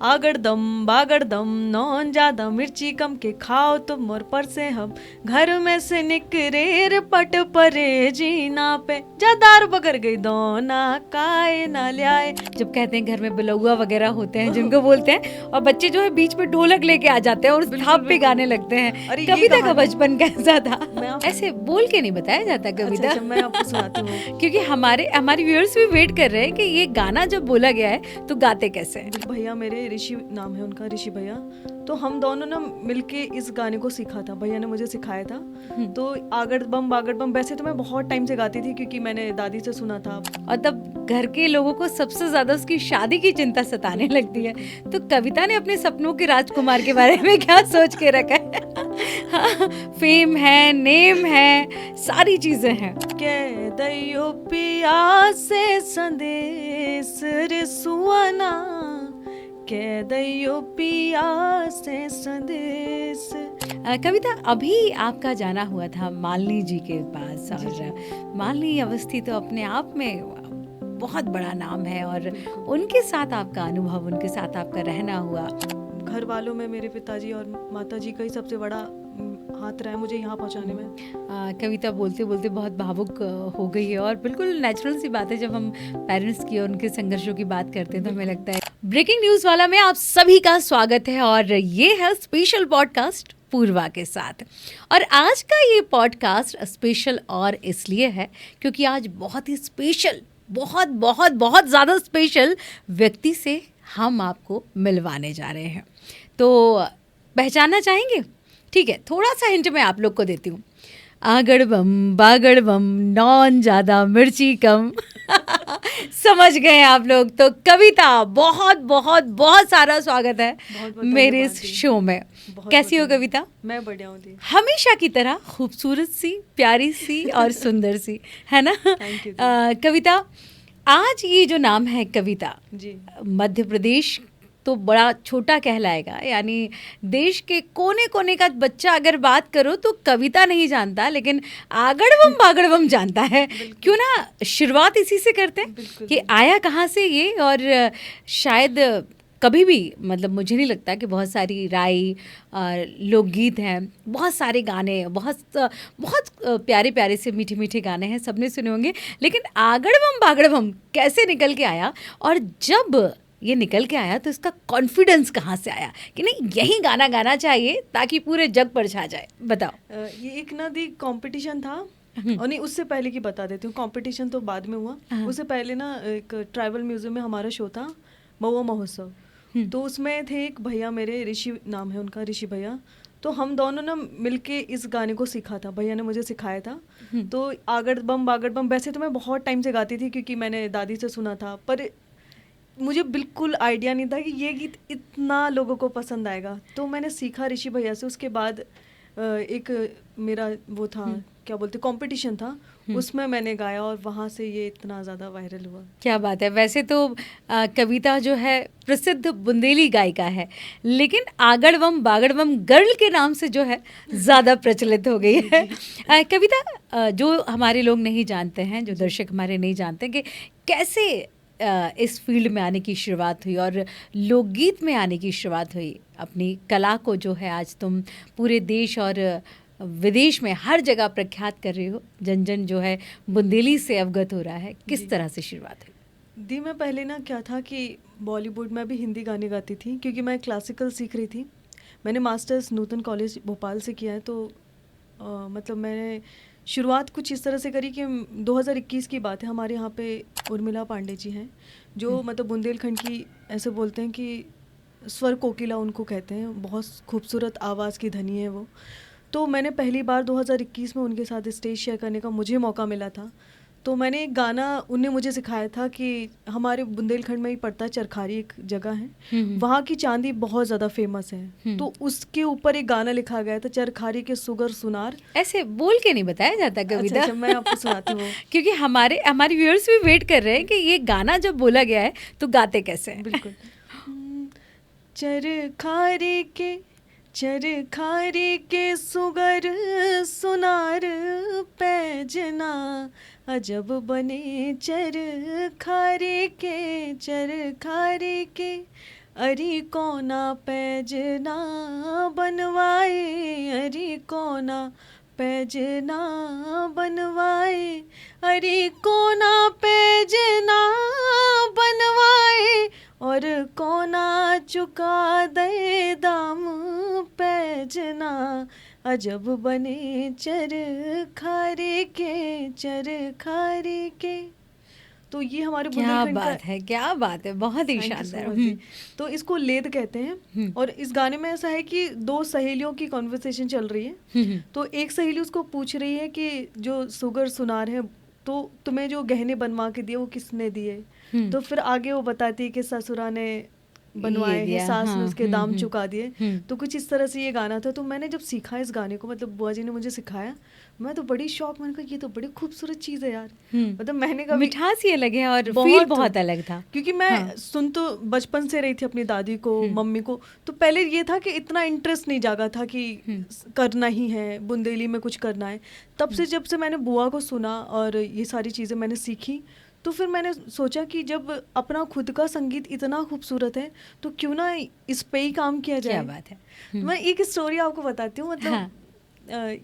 आगड़दम बागड़दम noun ज्यादा मिर्ची कम के खाओ तुम और पर से हम घर में से निकरे रे पट परे जीना पे जादार बगर गई दोना काए ना लियाए। जब कहते हैं घर में बिलौआ वगैरह होते हैं जिनको बोलते हैं, और बच्चे जो है बीच में ढोलक लेके आ जाते हैं और थाप पे गाने लगते हैं। कविता का बचपन कैसा था? ऐसे बोल के नहीं बताया जाता कविता। अच्छा, मैं आपको सुनाती हूँ क्योंकि हमारे व्यूअर्स भी वेट कर रहे हैं कि ये गाना जब बोला गया है तो गाते कैसे हैं। भैया मेरे ऋषि नाम है उनका, ऋषि भैया, तो हम दोनों ना मिलके इस गाने को सीखा था, भैया ने मुझे सिखाया था। तो आगड़ बम बागड़ बम वैसे तो मैं बहुत टाइम से गाती थी क्योंकि मैंने दादी से सुना था। और तब घर के लोगों को सबसे ज्यादा उसकी शादी की चिंता सताने लगती है, तो कविता ने अपने सपनों के राजकुमार के बारे में क्या सोच के रखा है? हाँ, फेम है, नेम है, सारी चीजें हैं। कह दैयो पिया से संदेश रे सुअना, कह दैयो पिया से संदेश। कविता, अभी आपका जाना हुआ था मालिनी जी के पास, और मालिनी अवस्थी तो अपने आप में बहुत बड़ा नाम है, और उनके साथ आपका अनुभव, उनके साथ आपका रहना हुआ। घर वालों में मेरे पिताजी और माताजी का ही सबसे बड़ा हाथ रहा है मुझे यहाँ पहुँचाने में। कविता बोलते बोलते बहुत भावुक हो गई है, और बिल्कुल नेचुरल सी बात है जब हम पेरेंट्स की और उनके संघर्षों की बात करते हैं तो हमें लगता है। ब्रेकिंग न्यूज वाला में आप सभी का स्वागत है, और ये है स्पेशल पॉडकास्ट पूर्वा के साथ। और आज का ये पॉडकास्ट स्पेशल और इसलिए है क्योंकि आज बहुत ही स्पेशल, बहुत बहुत बहुत ज़्यादा स्पेशल व्यक्ति से हम आपको मिलवाने जा रहे हैं। तो पहचानना चाहेंगे? ठीक है, थोड़ा सा हिंट मैं आप लोग को देती हूँ। आगड़ बम बागड़ बम नॉन ज़्यादा मिर्ची कम। समझ गए आप लोग। तो कविता, बहुत बहुत बहुत सारा स्वागत है मेरे इस शो में। कैसी हो कविता? मैं बढ़िया हूँ। हमेशा की तरह खूबसूरत सी, प्यारी सी और सुंदर सी, है ना? कविता, आज ये जो नाम है कविता जी, मध्य प्रदेश तो बड़ा छोटा कहलाएगा, यानी देश के कोने कोने का बच्चा अगर बात करो तो कविता नहीं जानता, लेकिन आगड़बम बागड़बम जानता है। क्यों ना शुरुआत इसी से करते हैं कि आया कहाँ से ये, और शायद कभी भी, मतलब मुझे नहीं लगता कि बहुत सारी राई लोकगीत हैं, बहुत सारे गाने, बहुत बहुत प्यारे प्यारे से मीठे मीठे गाने हैं, सबने सुने होंगे, लेकिन आगड़बम बागड़बम कैसे निकल के आया, और जब ये निकल के आया तो इसका कॉन्फिडेंस कहाँ से आया कि नहीं यही गाना गाना चाहिए ताकि पूरे जग पर छा जाए? बताओ। ये एक ना दी कंपटीशन था, और नहीं उससे पहले की बता देती हूँ, कंपटीशन तो बाद में हुआ। उससे पहले ना एक ट्राइबल म्यूजियम में हमारा शो था, महुआ महोत्सव। तो उसमें थे एक भैया मेरे, ऋषि नाम है उनका, ऋषि भैया, तो हम दोनों ना मिलके इस गाने को सीखा था, भैया ने मुझे सिखाया था। तो आगड़ बम बागड़ बम वैसे तो मैं बहुत टाइम से गाती थी क्योंकि मैंने दादी से सुना था, पर मुझे बिल्कुल आइडिया नहीं था कि ये गीत इतना लोगों को पसंद आएगा। तो मैंने सीखा ऋषि भैया से। उसके बाद एक मेरा वो था, क्या बोलते, कंपटीशन था, उसमें मैंने गाया और वहाँ से ये इतना ज़्यादा वायरल हुआ। क्या बात है। वैसे तो कविता जो है प्रसिद्ध बुंदेली गायिका है, लेकिन आगड़बम बागड़बम गर्ल के नाम से जो है ज़्यादा प्रचलित हो गई है। कविता, जो हमारे लोग नहीं जानते हैं, जो दर्शक हमारे नहीं जानते कि कैसे इस फील्ड में आने की शुरुआत हुई और लोकगीत में आने की शुरुआत हुई, अपनी कला को जो है आज तुम पूरे देश और विदेश में हर जगह प्रख्यात कर रही हो, जन जन जो है बुंदेली से अवगत हो रहा है, किस तरह से शुरुआत हुई? दी, मैं पहले ना क्या था कि बॉलीवुड में भी हिंदी गाने गाती थी क्योंकि मैं क्लासिकल सीख रही थी। मैंने मास्टर्स नूतन कॉलेज भोपाल से किया है। तो मतलब मैंने शुरुआत कुछ इस तरह से करी कि 2021 की बात है, हमारे यहाँ पे उर्मिला पांडे जी हैं जो मतलब बुंदेलखंड की, ऐसे बोलते हैं कि स्वर कोकिला उनको कहते हैं, बहुत खूबसूरत आवाज़ की धनी है वो। तो मैंने पहली बार 2021 में उनके साथ स्टेज शेयर करने का मुझे मौका मिला था। तो मैंने एक गाना उनने मुझे सिखाया था कि हमारे बुंदेलखंड में ही पड़ता है, चरखारी एक जगह है, वहाँ की चांदी बहुत ज़्यादा फेमस है। तो उसके ऊपर एक गाना लिखा गया था, चरखारी के सुगर सुनार। ऐसे बोल के नहीं बताया जाता कविता। अच्छा, मैं आपको सुनाती हूँ। क्योंकि हमारे व्यूअर्स भी वेट कर रहे हैं कि ये गाना जब बोला गया है तो गाते कैसे हैं? बिल्कुल। चरखारी के सुगर सुनार पैजना, अजब बने चरखारी के अरे कोना पैजना बनवाए, अरे कोना पैजना बनवाए, अरे कोना पैजना बनवाए, और कोना चुका दे दाम पैजना, अजब बने चरखारे के। तो ये हमारे क्या बुंदेलखंड का, बात है, क्या बात है, बहुत ही थैंक यू शानदार। सो मच जी। तो इसको लेद कहते हैं। और इस गाने में ऐसा है कि दो सहेलियों की कॉन्वर्सेशन चल रही है। तो एक सहेली उसको पूछ रही है कि जो सुगर सुनार है, तो तुम्हें जो गहने बनवा के दिए वो किसने दिए? तो फिर आगे वो बताती है कि ससुरा ने बनवाए हैं, सास ने उसके दाम चुका दिए। तो कुछ इस तरह से ये गाना था। तो मैंने जब सीखा इस गाने को, मतलब बुआ जी ने मुझे सिखाया, मैं तो बड़ी शौक, मैंने कहा ये तो बड़ी खूबसूरत चीज़ है यार। मतलब मैंने कभी, मिठास ही अलग है और फील बहुत अलग था। क्योंकि मैं सुन तो बचपन से रही थी अपनी दादी को, मम्मी को। तो पहले ये था कि इतना इंटरेस्ट नहीं जागा था कि करना ही है, बुंदेली में कुछ करना है। तब से जब से मैंने बुआ को सुना और ये सारी चीज़ें मैंने सीखी, तो फिर मैंने सोचा कि जब अपना खुद का संगीत इतना खूबसूरत है तो क्यों ना इस पे ही काम किया जाए। क्या बात है। मैं एक स्टोरी आपको बताती हूँ। मतलब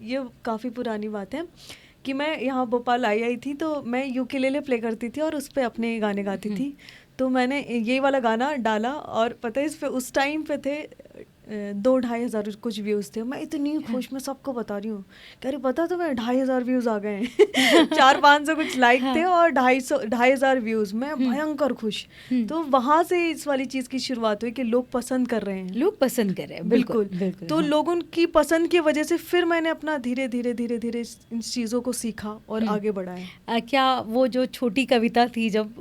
ये काफ़ी पुरानी बात है कि मैं यहाँ भोपाल आई थी, तो मैं यूकेलेले प्ले करती थी और उस पर अपने गाने गाती थी। तो मैंने ये वाला गाना डाला और पता है इस पे उस टाइम पे थे 2-2,500 कुछ व्यूज़ थे। मैं इतनी खुश, मैं सबको बता रही हूँ, कह रही पता तो मैं 2,500 व्यूज़ आ गए हैं। 400-500 कुछ लाइक थे और 2,500 व्यूज़, मैं भयंकर खुश। तो वहाँ से इस वाली चीज़ की शुरुआत हुई कि लोग पसंद कर रहे हैं, लोग पसंद कर रहे हैं। बिल्कुल। तो लोगों की पसंद की वजह से फिर मैंने अपना धीरे धीरे इन चीज़ों को सीखा और आगे बढ़ाया। क्या वो जो छोटी कविता थी, जब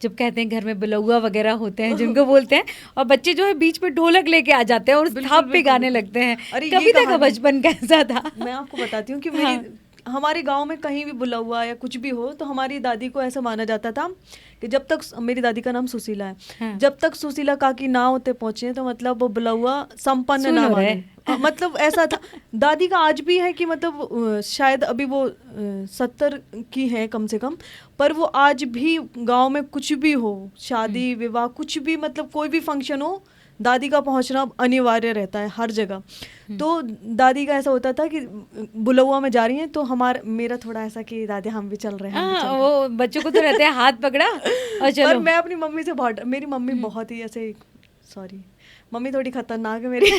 कहते हैं घर में बिलौआ वगैरह होते हैं जिनको बोलते हैं, और बच्चे जो है बीच में ढोलक लेके आ जाते हैं और उस थाप पे गाने लगते हैं, कविता का बचपन कैसा था? मैं आपको बताती हूँ कि हमारे गांव में कहीं भी बुलावा या कुछ भी हो तो हमारी दादी को ऐसा माना जाता था कि जब तक, मेरी दादी का नाम सुशीला है, जब तक सुशीला काकी ना होते पहुंचे तो मतलब वो बुलावा संपन्न ना माने। मतलब ऐसा था। दादी का आज भी है कि मतलब शायद अभी वो 70 की है कम से कम, पर वो आज भी गांव में कुछ भी हो, शादी विवाह कुछ भी, मतलब कोई भी फंक्शन हो, दादी का पहुंचना अनिवार्य रहता है हर जगह। तो दादी का ऐसा होता था कि बुलौआ में जा रही हैं तो मेरा थोड़ा ऐसा कि दादी हम भी चल रहे हैं। वो बच्चों को तो रहते हैं हाथ पकड़ा और चलो। पर मैं अपनी मम्मी से बहुत, मेरी मम्मी बहुत ही ऐसे, सॉरी मम्मी थोड़ी खतरनाक है मेरी।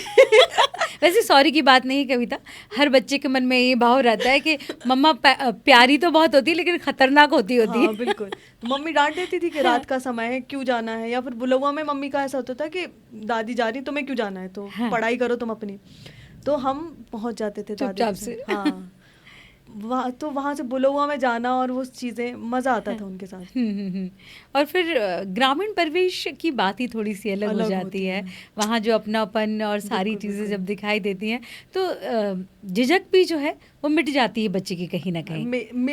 वैसे सॉरी की बात नहीं कविता, हर बच्चे के मन में ये भाव रहता है कि मम्मा प्यारी तो बहुत होती है लेकिन खतरनाक होती है। हाँ, बिल्कुल। मम्मी डांट देती थी कि रात का समय है क्यों जाना है, या फिर बुलौआ में मम्मी का ऐसा होता था कि दादी जा रही तुम्हें क्यों जाना है, तो पढ़ाई करो तुम अपनी। तो हम पहुंच जाते थे दादी से। हाँ, वहाँ से बुलौआ में जाना और वो चीज़ें मज़ा आता था उनके साथ। और फिर ग्रामीण परिवेश की बात ही थोड़ी सी अलग हो जाती है। वहाँ जो अपनापन और सारी चीज़ें जब दिखाई देती हैं तो झिझक भी जो है वो मिट जाती है बच्चे की कहीं ना कहीं।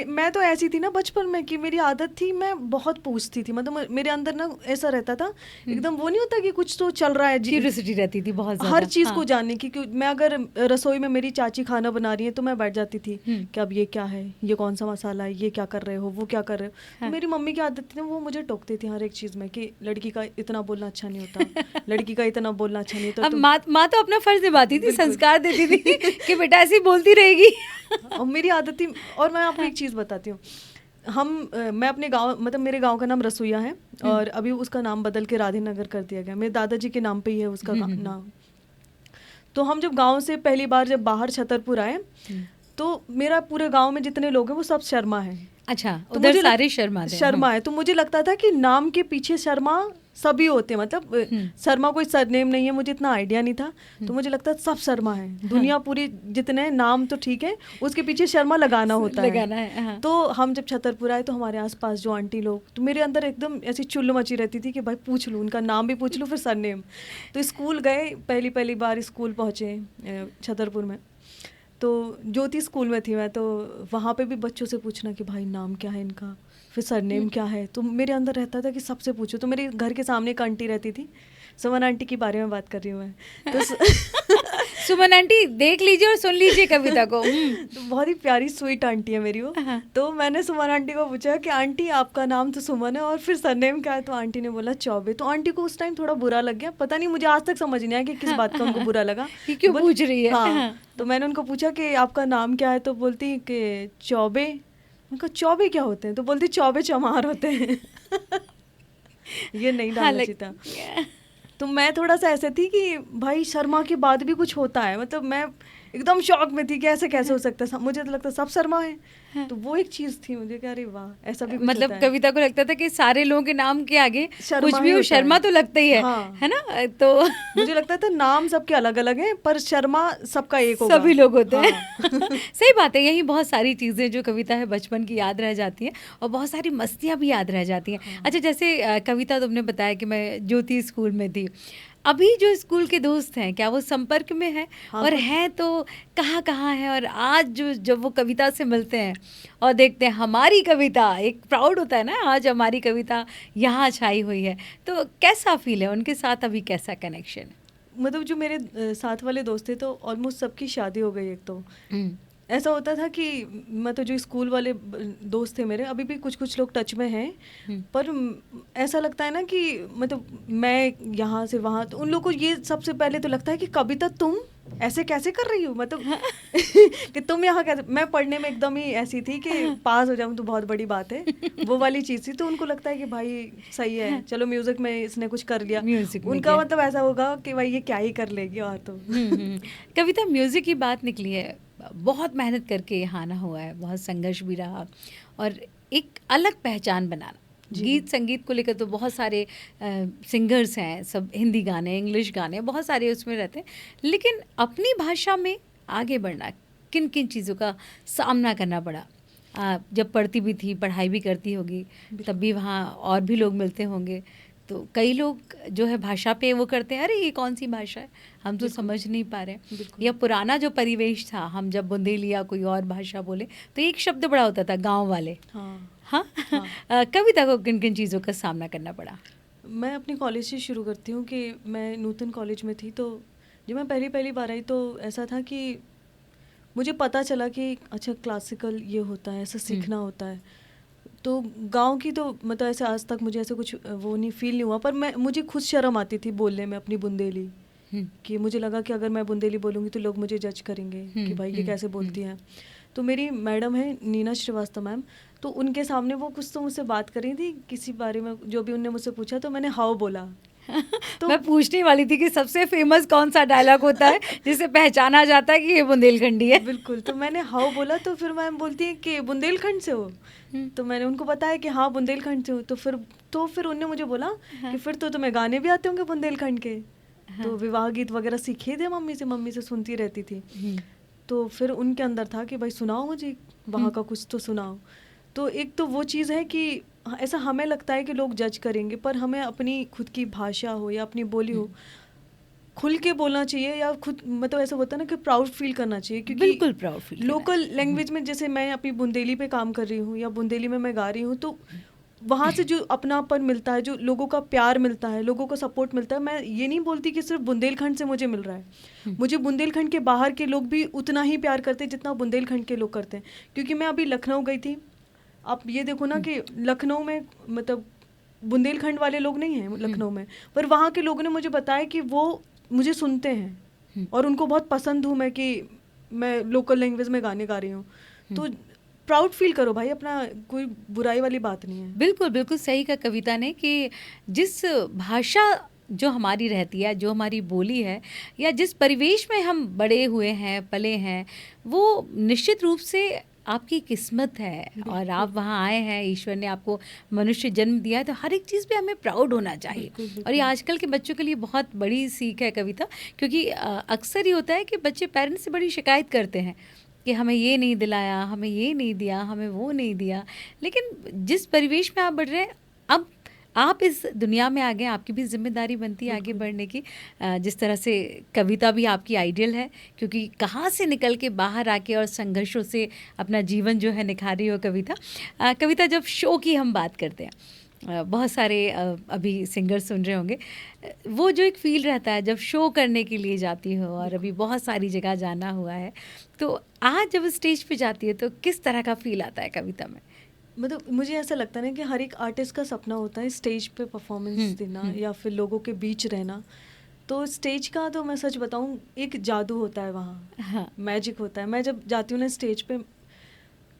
मैं तो ऐसी थी ना बचपन में कि मेरी आदत थी, मैं बहुत पूछती थी। मतलब मेरे अंदर ना ऐसा रहता था एकदम, वो नहीं होता कि कुछ तो चल रहा है, क्यूरियोसिटी रहती थी बहुत ज़्यादा हर चीज़ को जानने की। क्योंकि मैं अगर रसोई में मेरी चाची खाना बना रही है तो मैं बैठ जाती थी कि अब ये क्या है, ये कौन सा मसाला है, ये क्या कर रहे हो, वो क्या कर रहे हो। मेरी मम्मी की आदत थी ना, वो मुझे टोकती थी हर एक चीज़ में कि लड़की का इतना बोलना अच्छा नहीं होता, लड़की का इतना बोलना अच्छा नहीं होता। अब माँ तो अपना फर्ज निभाती थी, संस्कार देती थी कि बेटा ऐसी बोलती रहेगी। और मेरी आदत थी। और मैं आपको एक चीज़ बताती हूँ, मैं अपने गांव, मतलब मेरे गांव का नाम रसोईया है और अभी उसका नाम बदल के राधे नगर कर दिया गया। मेरे दादाजी के नाम पे ही है उसका नाम। तो हम जब गांव से पहली बार जब बाहर छतरपुर आए तो मेरा पूरे गांव में जितने लोग हैं वो सब शर्मा हैं। अच्छा, तो उधर सारे शर्मा है। तो मुझे लगता था कि नाम के पीछे शर्मा सभी होते हैं, मतलब शर्मा कोई सरनेम नहीं है, मुझे इतना आइडिया नहीं था। तो मुझे लगता है सब शर्मा है, दुनिया पूरी जितने नाम तो ठीक है, उसके पीछे शर्मा लगाना होता है। तो हम जब छतरपुर आए तो हमारे आसपास जो आंटी लोग, तो मेरे अंदर एकदम ऐसी चुल्ल मची रहती थी कि भाई पूछ लूँ, उनका नाम भी पूछ लूँ फिर सरनेम। तो स्कूल गए, पहली बार स्कूल पहुँचे छतरपुर में, तो ज्योति स्कूल में थी मैं, तो वहाँ पे भी बच्चों से पूछना कि भाई नाम क्या है इनका, फिर सरनेम क्या है। तो मेरे अंदर रहता था कि सबसे पूछो। तो मेरे घर के सामने एक आंटी रहती थी, समन आंटी के बारे में बात कर रही हूँ मैं। तो सुमन आंटी देख लीजिए और सुन लीजिए कविता को। तो बहुत ही प्यारी स्वीट आंटी है मेरी वो। हाँ। तो मैंने सुमन आंटी को पूछा कि आंटी आपका नाम तो सुमन है और फिर सरनेम क्या है, तो आंटी ने बोला चौबे। तो आंटी को उस टाइम थोड़ा बुरा लग गया, पता नहीं, मुझे आज तक समझ नहीं आया कि किस बात का उनको बुरा लगा, कि क्यों पूछ रही है। हाँ। तो मैंने उनको पूछा कि आपका नाम क्या है, तो बोलती कि चौबे। उनका चौबे क्या होते हैं, तो बोलती चौबे चमार होते हैं। ये नहीं डालना चाहिए था। तो मैं थोड़ा सा ऐसे थी कि भाई शर्मा के बाद भी कुछ होता है, मतलब मैं एकदम शॉक में थी कि ऐसे कैसे हो सकता है, मुझे तो लगता सब शर्मा है। तो वो एक चीज थी मुझे कि अरे वाह ऐसा भी कुछ मतलब होता है। कविता को लगता था कि सारे लोगों के नाम के आगे शर्मा कुछ ही भी हो, होता शर्मा है। तो लगता ही है। हाँ। है ना। तो मुझे लगता था नाम सबके अलग अलग हैं पर शर्मा सबका एक होगा। सभी लोग होते हैं। हाँ। सही बात है। यही बहुत सारी चीज़ें जो कविता है बचपन की याद रह जाती हैं और बहुत सारी मस्तियाँ भी याद रह जाती हैं। अच्छा, जैसे कविता तुमने बताया कि मैं ज्योति स्कूल में थी, अभी जो स्कूल के दोस्त हैं क्या वो संपर्क में हैं? हाँ, और कुछ- हैं तो कहाँ कहाँ हैं? और आज जो जब वो कविता से मिलते हैं और देखते हैं हमारी कविता, एक प्राउड होता है ना, आज हमारी कविता यहाँ छाई हुई है, तो कैसा फील है उनके साथ? अभी कैसा कनेक्शन? मतलब जो मेरे साथ वाले दोस्त थे तो ऑलमोस्ट सबकी शादी हो गई। एक तो ऐसा होता था कि मतलब जो स्कूल वाले दोस्त थे मेरे, अभी भी कुछ कुछ लोग टच में हैं, पर ऐसा लगता है ना कि मतलब मैं यहाँ से वहाँ, तो उन लोगों को ये सबसे पहले तो लगता है कि कविता तुम ऐसे कैसे कर रही हो, मतलब कि तुम यहाँ कैसे। मैं पढ़ने में एकदम ही ऐसी थी कि पास हो जाऊँ तो बहुत बड़ी बात है, वो वाली चीज़ थी। तो उनको लगता है कि भाई सही है, चलो म्यूजिक में इसने कुछ कर लिया, म्यूजिक में उनका किया। मतलब ऐसा होगा कि भाई ये क्या ही कर लेगी। और तो कविता, म्यूजिक की बात निकली है, बहुत मेहनत करके यहाँ आना हुआ है, बहुत संघर्ष भी रहा और एक अलग पहचान बनाना। गीत संगीत को लेकर तो बहुत सारे सिंगर्स हैं, सब हिंदी गाने, इंग्लिश गाने, बहुत सारे उसमें रहते हैं, लेकिन अपनी भाषा में आगे बढ़ना, किन किन चीज़ों का सामना करना पड़ा? जब पढ़ती भी थी, पढ़ाई भी करती होगी, तब भी वहाँ और भी लोग मिलते होंगे, तो कई लोग जो है भाषा पे वो करते हैं, अरे ये कौन सी भाषा है, हम तो समझ नहीं पा रहे। या पुराना जो परिवेश था, हम जब बुंदेली या कोई और भाषा बोले तो एक शब्द बड़ा होता था, गांव वाले। हाँ। हाँ, कविता को किन किन चीज़ों का सामना करना पड़ा? मैं अपनी कॉलेज से शुरू करती हूँ कि मैं नूतन कॉलेज में थी। तो जब मैं पहली बार आई तो ऐसा था कि मुझे पता चला कि अच्छा क्लासिकल ये होता है, ऐसा सीखना होता है। तो गांव की तो मतलब ऐसे आज तक मुझे ऐसे कुछ वो नहीं फील नहीं हुआ, पर मुझे खुद शर्म आती थी बोलने में अपनी बुंदेली, कि मुझे लगा कि अगर मैं बुंदेली बोलूँगी तो लोग मुझे जज करेंगे कि भाई ये कैसे बोलती हैं। तो मेरी मैडम है नीना श्रीवास्तव मैम, तो उनके सामने वो कुछ तो मुझसे बात कर रही थी किसी बारे में, जो भी उनने मुझसे पूछा, तो मैंने हाउ बोला। तो मैं पूछने वाली थी कि सबसे फेमस कौन सा डायलॉग होता है जिसे पहचाना जाता है कि ये बुंदेलखंडी है? बिल्कुल। तो मैंने हाउ बोला तो फिर मैम बोलती है कि बुंदेलखंड से हो? तो मैंने उनको बताया कि हाँ बुंदेलखंड से हो। तो फिर उन्होंने मुझे बोला कि फिर तो तुम्हें गाने भी आते होंगे बुंदेलखंड के। तो विवाह गीत वगैरह सीखे थे मम्मी से सुनती रहती थी। तो फिर उनके अंदर था कि भाई सुनाओ मुझे वहाँ का कुछ तो सुनाओ। तो एक तो वो चीज़ है कि ऐसा हमें लगता है कि लोग जज करेंगे, पर हमें अपनी खुद की भाषा हो या अपनी बोली हो खुल के बोलना चाहिए, या खुद मतलब ऐसा होता है ना कि प्राउड फील करना चाहिए, क्योंकि बिल्कुल प्राउड फील। लोकल लैंग्वेज में जैसे मैं अपनी बुंदेली पे काम कर रही हूँ या बुंदेली में मैं गा रही हूँ, तो वहाँ से जो अपनापन मिलता है, जो लोगों का प्यार मिलता है, लोगों का सपोर्ट मिलता है, मैं ये नहीं बोलती कि सिर्फ बुंदेलखंड से मुझे मिल रहा है, मुझे बुंदेलखंड के बाहर के लोग भी उतना ही प्यार करते हैं जितना बुंदेलखंड के लोग करते हैं। क्योंकि मैं अभी लखनऊ गई थी, आप ये देखो ना कि लखनऊ में मतलब बुंदेलखंड वाले लोग नहीं हैं लखनऊ में, पर वहाँ के लोगों ने मुझे बताया कि वो मुझे सुनते हैं और उनको बहुत पसंद हूँ मैं, कि मैं लोकल लैंग्वेज में गाने गा रही हूँ। तो प्राउड फील करो भाई अपना, कोई बुराई वाली बात नहीं है। बिल्कुल बिल्कुल सही कहा कविता ने कि जिस भाषा जो हमारी रहती है, जो हमारी बोली है, या जिस परिवेश में हम बड़े हुए हैं, पले हैं, वो निश्चित रूप से आपकी किस्मत है और आप वहाँ आए हैं, ईश्वर ने आपको मनुष्य जन्म दिया है, तो हर एक चीज़ पे हमें प्राउड होना चाहिए। और ये आजकल के बच्चों के लिए बहुत बड़ी सीख है कविता, क्योंकि अक्सर ये होता है कि बच्चे पेरेंट्स से बड़ी शिकायत करते हैं कि हमें ये नहीं दिलाया, हमें ये नहीं दिया, हमें वो नहीं दिया। लेकिन जिस परिवेश में आप बढ़ रहे हैं, अब आप इस दुनिया में आ गए, आपकी भी जिम्मेदारी बनती है आगे बढ़ने की। जिस तरह से कविता भी आपकी आइडियल है, क्योंकि कहाँ से निकल के बाहर आके और संघर्षों से अपना जीवन जो है निखारी हो कविता। कविता, जब शो की हम बात करते हैं बहुत सारे अभी सिंगर सुन रहे होंगे, वो जो एक फील रहता है जब शो करने के लिए जाती हो और अभी बहुत सारी जगह जाना हुआ है, तो आज जब स्टेज पे जाती है तो किस तरह का फील आता है कविता में? मतलब मुझे ऐसा लगता है ना कि हर एक आर्टिस्ट का सपना होता है स्टेज पे परफॉर्मेंस देना या फिर लोगों के बीच रहना। तो स्टेज का तो मैं सच बताऊं, एक जादू होता है वहाँ, हाँ। मैजिक होता है। मैं जब जाती हूँ ना स्टेज पे,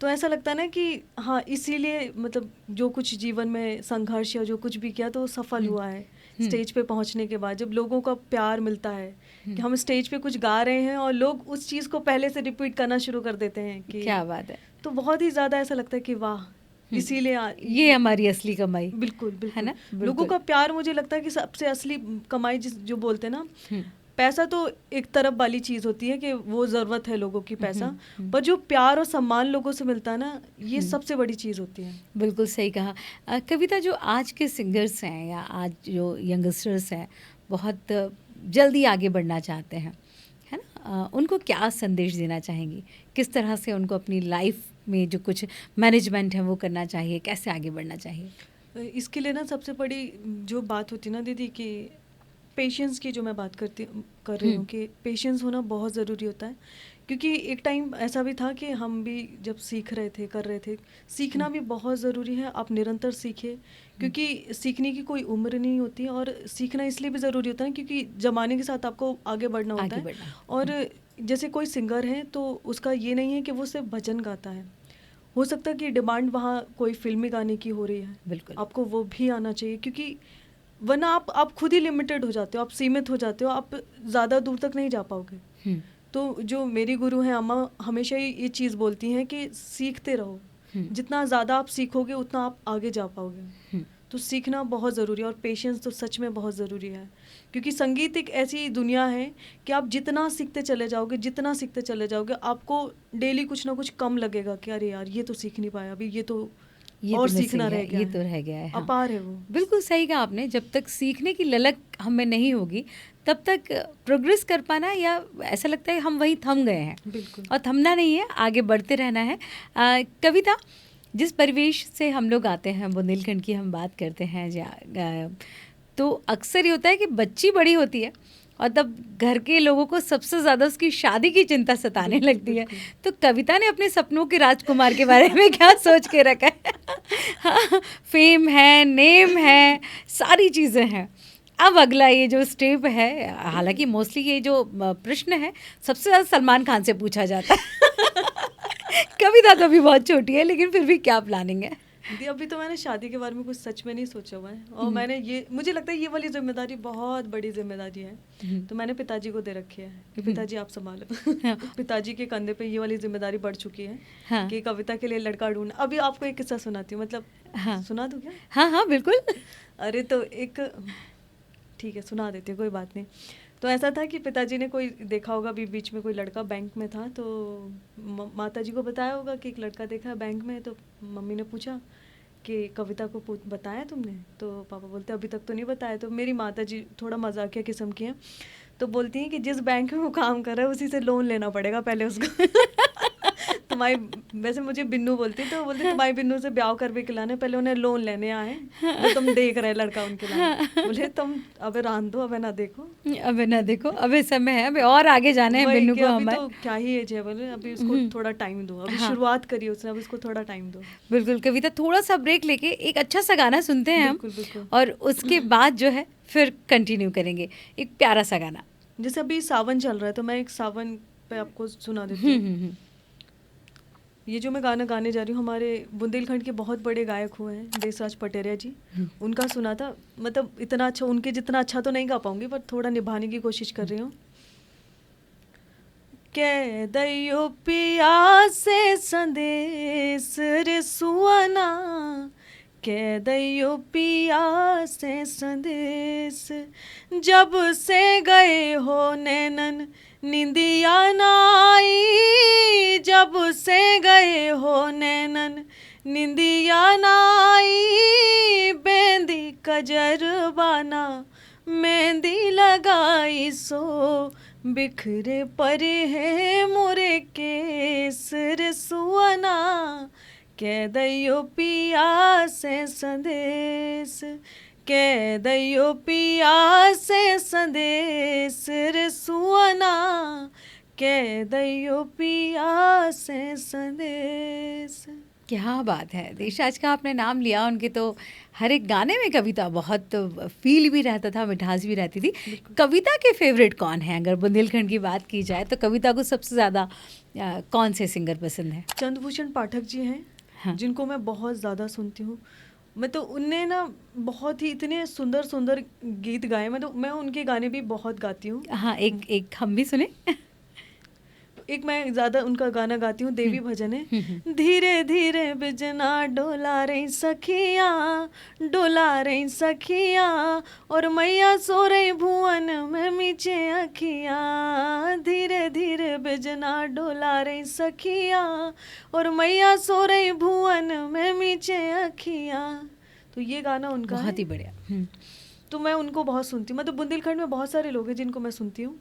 तो ऐसा लगता है ना कि हाँ, इसीलिए मतलब जो कुछ जीवन में संघर्ष या जो कुछ भी किया तो सफल हुआ है स्टेज पे पहुंचने के बाद। जब लोगों का प्यार मिलता है कि हम स्टेज पे कुछ गा रहे हैं और लोग उस चीज़ को पहले से रिपीट करना शुरू कर देते हैं कि क्या बात है। तो बहुत ही ज़्यादा ऐसा लगता है कि वाह, इसीलिए ये हमारी असली कमाई। बिल्कुल है बिल्कुल ना? लोगों का प्यार, मुझे लगता है कि सबसे असली कमाई जो बोलते हैं ना, पैसा तो एक तरफ वाली चीज़ होती है कि वो ज़रूरत है लोगों की पैसा, पर जो प्यार और सम्मान लोगों से मिलता है ना, ये सबसे बड़ी चीज़ होती है। बिल्कुल सही कहा। कविता, जो आज के सिंगर्स हैं या आज जो यंगस्टर्स हैं, बहुत जल्दी आगे बढ़ना चाहते हैं, है ना, उनको क्या संदेश देना चाहेंगी? किस तरह से उनको अपनी लाइफ में जो कुछ मैनेजमेंट है वो करना चाहिए, कैसे आगे बढ़ना चाहिए? इसके लिए ना सबसे बड़ी जो बात होती है ना दीदी, कि पेशेंस की जो मैं बात कर रही हूँ कि पेशेंस होना बहुत ज़रूरी होता है। क्योंकि एक टाइम ऐसा भी था कि हम भी जब सीख रहे थे, कर रहे थे, सीखना भी बहुत ज़रूरी है। आप निरंतर सीखिए, क्योंकि सीखने की कोई उम्र नहीं होती है। और सीखना इसलिए भी ज़रूरी होता है क्योंकि ज़माने के साथ आपको आगे बढ़ना होता है। और जैसे कोई सिंगर है तो उसका ये नहीं है कि वो सिर्फ भजन गाता है, हो सकता है कि डिमांड वहाँ कोई फिल्मी गाने की हो रही है, बिल्कुल आपको वो भी आना चाहिए। क्योंकि वरना आप खुद ही लिमिटेड हो जाते हो, आप सीमित हो जाते हो, आप ज़्यादा दूर तक नहीं जा पाओगे। तो जो मेरी गुरु हैं अम्मा, हमेशा ही ये चीज़ बोलती हैं कि सीखते रहो, जितना ज़्यादा आप सीखोगे उतना आप आगे जा पाओगे। तो सीखना बहुत ज़रूरी है और पेशेंस तो सच में बहुत ज़रूरी है। क्योंकि संगीत एक ऐसी दुनिया है कि आप जितना सीखते चले जाओगे, जितना सीखते चले जाओगे, आपको डेली कुछ ना कुछ कम लगेगा कि अरे यार ये तो सीख नहीं पाया अभी, ये तो और तो सीखना रह गया, ये तो रह गया है। हाँ। अपार है वो। बिल्कुल सही कहा आपने। जब तक सीखने की ललक हमें नहीं होगी तब तक प्रोग्रेस कर पाना, या ऐसा लगता है हम वहीं थम गए हैं। बिल्कुल। और थमना नहीं है, आगे बढ़ते रहना है। कविता, जिस परिवेश से हम लोग आते हैं, बुंदेलखंड की हम बात करते हैं, तो अक्सर ये होता है कि बच्ची बड़ी होती है और तब घर के लोगों को सबसे ज़्यादा उसकी शादी की चिंता सताने लगती है। तो कविता ने अपने सपनों के राजकुमार के बारे में क्या सोच के रखा है? हाँ, फेम है, नेम है, सारी चीज़ें हैं। अब अगला ये जो स्टेप है, हालांकि मोस्टली ये जो प्रश्न है सबसे ज़्यादा सलमान खान से पूछा जाता है। कविता तो अभी बहुत छोटी है, लेकिन फिर भी क्या प्लानिंग है? दी अभी तो मैंने शादी के बारे में कुछ सच में नहीं सोचा हुआ है। और मैंने ये, मुझे लगता है ये वाली जिम्मेदारी बहुत बड़ी जिम्मेदारी है, तो मैंने पिताजी को दे रखी है कि पिताजी आप संभालो। पिताजी के कंधे पे ये वाली जिम्मेदारी बढ़ चुकी है। हाँ। कि कविता के लिए लड़का ढूंढ। अभी आपको एक किस्सा सुनाती हूँ, मतलब हाँ। सुना दूँ क्या? हाँ हाँ बिल्कुल। अरे तो एक, ठीक है सुना देती हूँ, कोई बात नहीं। तो ऐसा था कि पिताजी ने कोई देखा होगा, अभी बीच में कोई लड़का बैंक में था, तो माता जी को बताया होगा कि एक लड़का देखा है बैंक में। तो मम्मी ने पूछा कि कविता को बताया तुमने? तो पापा बोलते अभी तक तो नहीं बताया। तो मेरी माता जी थोड़ा मजाकिया किस्म की हैं, तो बोलती हैं कि जिस बैंक में वो काम कर रहा है उसी से लोन लेना पड़ेगा पहले उसको। तुम्हारी, वैसे मुझे बिन्नू बोलती, तो बोलती तुम्हारी बिन्नू से ब्याह कर भी खिलाने, पहले उन्हें लोन लेने आए वो तुम देख रहे लड़का उनके लाए। बोले तुम अबे रान दो, अबे ना देखो, अबे ना देखो, अबे समय है, अबे और आगे जाना है बिन्नू को हमारे। तो क्या ही एज है, बोले अभी उसको थोड़ा टाइम दो, अभी शुरुआत करी उसने, अभी उसको थोड़ा टाइम दो। बिल्कुल कविता, थोड़ा सा ब्रेक लेके एक अच्छा सा गाना सुनते हैं हम, और उसके बाद जो है फिर कंटिन्यू करेंगे एक प्यारा सा गाना। जैसे अभी सावन चल रहा है तो मैं एक सावन पे आपको सुना देती हूँ। ये जो मैं गाना गाने जा रही हूँ, हमारे बुंदेलखंड के बहुत बड़े गायक हुए हैं देसराज पटेरिया जी, उनका सुना था। मतलब इतना अच्छा, उनके जितना अच्छा तो नहीं गा पाऊंगी, पर थोड़ा निभाने की कोशिश कर रही हूँ। कह दैयो पिया से संदेश रे सुअना, कह दैयो पिया से संदेश, जब से गए हो नैनन निंदिया नाई, जब से गए हो नैनन निंदिया नाई, बेंदी कजरबाना मेहंदी लगाई सो, बिखरे परे है मोरे केस रे सुअना, कह दैयो पिया से संदेश, कह दैयो पिया से संदेश रे सुअना, कह दैयो पिया से संदेश। क्या बात है देशराज का आपने नाम लिया, उनके तो हर एक गाने में कविता बहुत फील भी रहता था, मिठास भी रहती थी। कविता के फेवरेट कौन है? अगर बुंदेलखंड की बात की जाए तो कविता को सबसे ज़्यादा कौन से सिंगर पसंद है? चंद्रभूषण पाठक जी हैं, हाँ। जिनको मैं बहुत ज़्यादा सुनती हूँ। मैं तो उनने ना बहुत ही इतने सुंदर सुंदर गीत गाए, मैं उनके गाने भी बहुत गाती हूँ। हाँ, एक हम भी सुने। एक मैं ज़्यादा उनका गाना गाती हूँ, देवी भजन है। धीरे धीरे बिजना डोला रही सखिया, डोला रही सखिया, और मैया सो रही भुवन में मीचे अखिया। धीरे धीरे बिजना डोला रही सखिया, और मैया सो रही भुवन में मीचे अखिया। तो ये गाना उनका बहुत ही है। बढ़िया। तो मैं उनको बहुत सुनती हूँ। मतलब बुंदेलखंड में बहुत सारे लोग हैं जिनको मैं सुनती हूँ,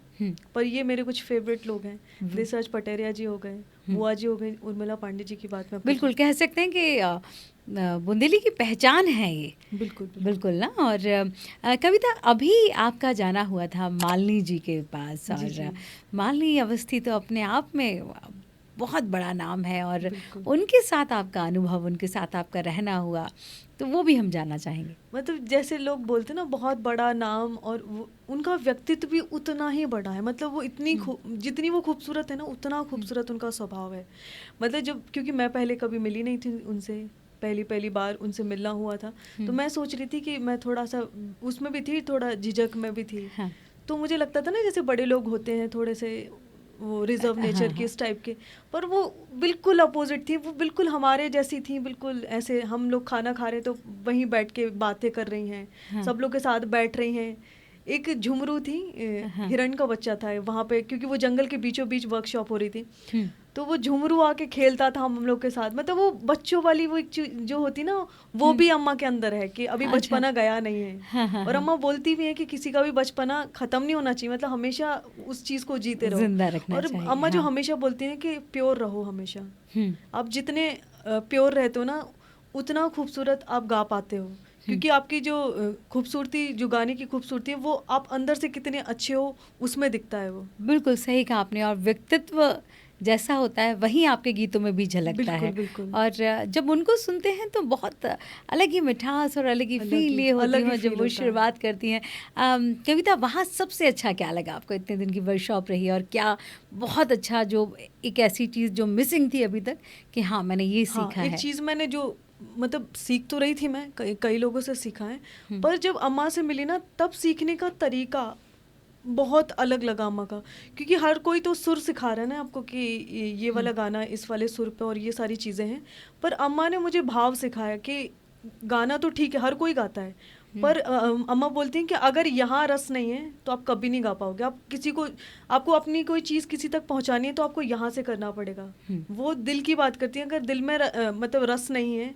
पर ये मेरे कुछ फेवरेट लोग हैं। देशराज पटेरिया जी हो गए, बुआ जी हो गए, उर्मिला पांडे जी की बात मैं बिल्कुल कह सकते हैं कि बुंदेली की पहचान है ये। बिल्कुल बिल्कुल ना। और कविता, अभी आपका जाना हुआ था मालिनी जी के पास, जी, जी। और मालिनी अवस्थी तो अपने आप में बहुत बड़ा नाम है, और बिल्कुल। उनके साथ आपका अनुभव, उनके साथ आपका रहना हुआ, तो वो भी हम जानना चाहेंगे। मतलब जैसे लोग बोलते हैं ना बहुत बड़ा नाम, और उनका व्यक्तित्व भी उतना ही बड़ा है। मतलब वो इतनी जितनी वो खूबसूरत है ना, उतना खूबसूरत उनका स्वभाव है। मतलब जब, क्योंकि मैं पहले कभी मिली नहीं थी उनसे, पहली बार उनसे मिलना हुआ था, तो मैं सोच रही थी कि मैं थोड़ा सा उसमें भी थी, थोड़ा झिझक में भी थी। हाँ। तो मुझे लगता था ना जैसे बड़े लोग होते हैं थोड़े से वो रिजर्व नेचर के, इस टाइप के, पर वो बिल्कुल अपोजिट थी। वो बिल्कुल हमारे जैसी थी, बिल्कुल ऐसे हम लोग खाना खा रहे तो वहीं बैठ के बातें कर रही हैं, हाँ। सब लोग के साथ बैठ रही हैं। एक झुमरू थी, हिरण का बच्चा था वहाँ पे, क्योंकि वो जंगल के बीचों बीच वर्कशॉप हो रही थी, तो वो झुमरू आके खेलता था हम लोग के साथ। मतलब वो बच्चों वाली वो एक जो होती ना, वो भी अम्मा के अंदर है कि अभी बचपना गया नहीं है। और अम्मा बोलती भी है कि किसी का भी बचपना खत्म नहीं होना चाहिए, मतलब हमेशा उस चीज को जीते रहो, जिंदा रखना और चाहिए। अम्मा जो हाँ। हमेशा बोलती है कि प्योर रहो हमेशा। आप जितने प्योर रहते हो ना, उतना खूबसूरत आप गा पाते हो, क्योंकि आपकी जो खूबसूरती, जो गाने की खूबसूरती है, वो आप अंदर से कितने अच्छे हो उसमें दिखता है वो। बिल्कुल सही कहा आपने, और व्यक्तित्व जैसा होता है वही आपके गीतों में भी झलकता है। बिल्कुल। और जब उनको सुनते हैं तो बहुत अलग ही मिठास और अलग ही फील ये होती है जब वो शुरुआत करती हैं। कविता, वहाँ सबसे अच्छा क्या लगा आपको? इतने दिन की वर्कशॉप रही, और क्या बहुत अच्छा, जो एक ऐसी चीज़ जो मिसिंग थी अभी तक कि हाँ मैंने ये सीखा एक है? चीज़ मैंने जो मतलब सीख तो रही थी, मैं कई लोगों से सीखा है, पर जब अम्मा से मिली ना, तब सीखने का तरीका बहुत अलग लगा अम्मा का। क्योंकि हर कोई तो सुर सिखा रहा है ना आपको कि ये वाला गाना इस वाले सुर पे, और ये सारी चीज़ें हैं, पर अम्मा ने मुझे भाव सिखाया कि गाना तो ठीक है, हर कोई गाता है, पर अम्मा बोलती हैं कि अगर यहाँ रस नहीं है तो आप कभी नहीं गा पाओगे। आप किसी को, आपको अपनी कोई चीज़ किसी तक पहुँचानी है तो आपको यहाँ से करना पड़ेगा। वो दिल की बात करती हैं। अगर दिल में मतलब रस नहीं है,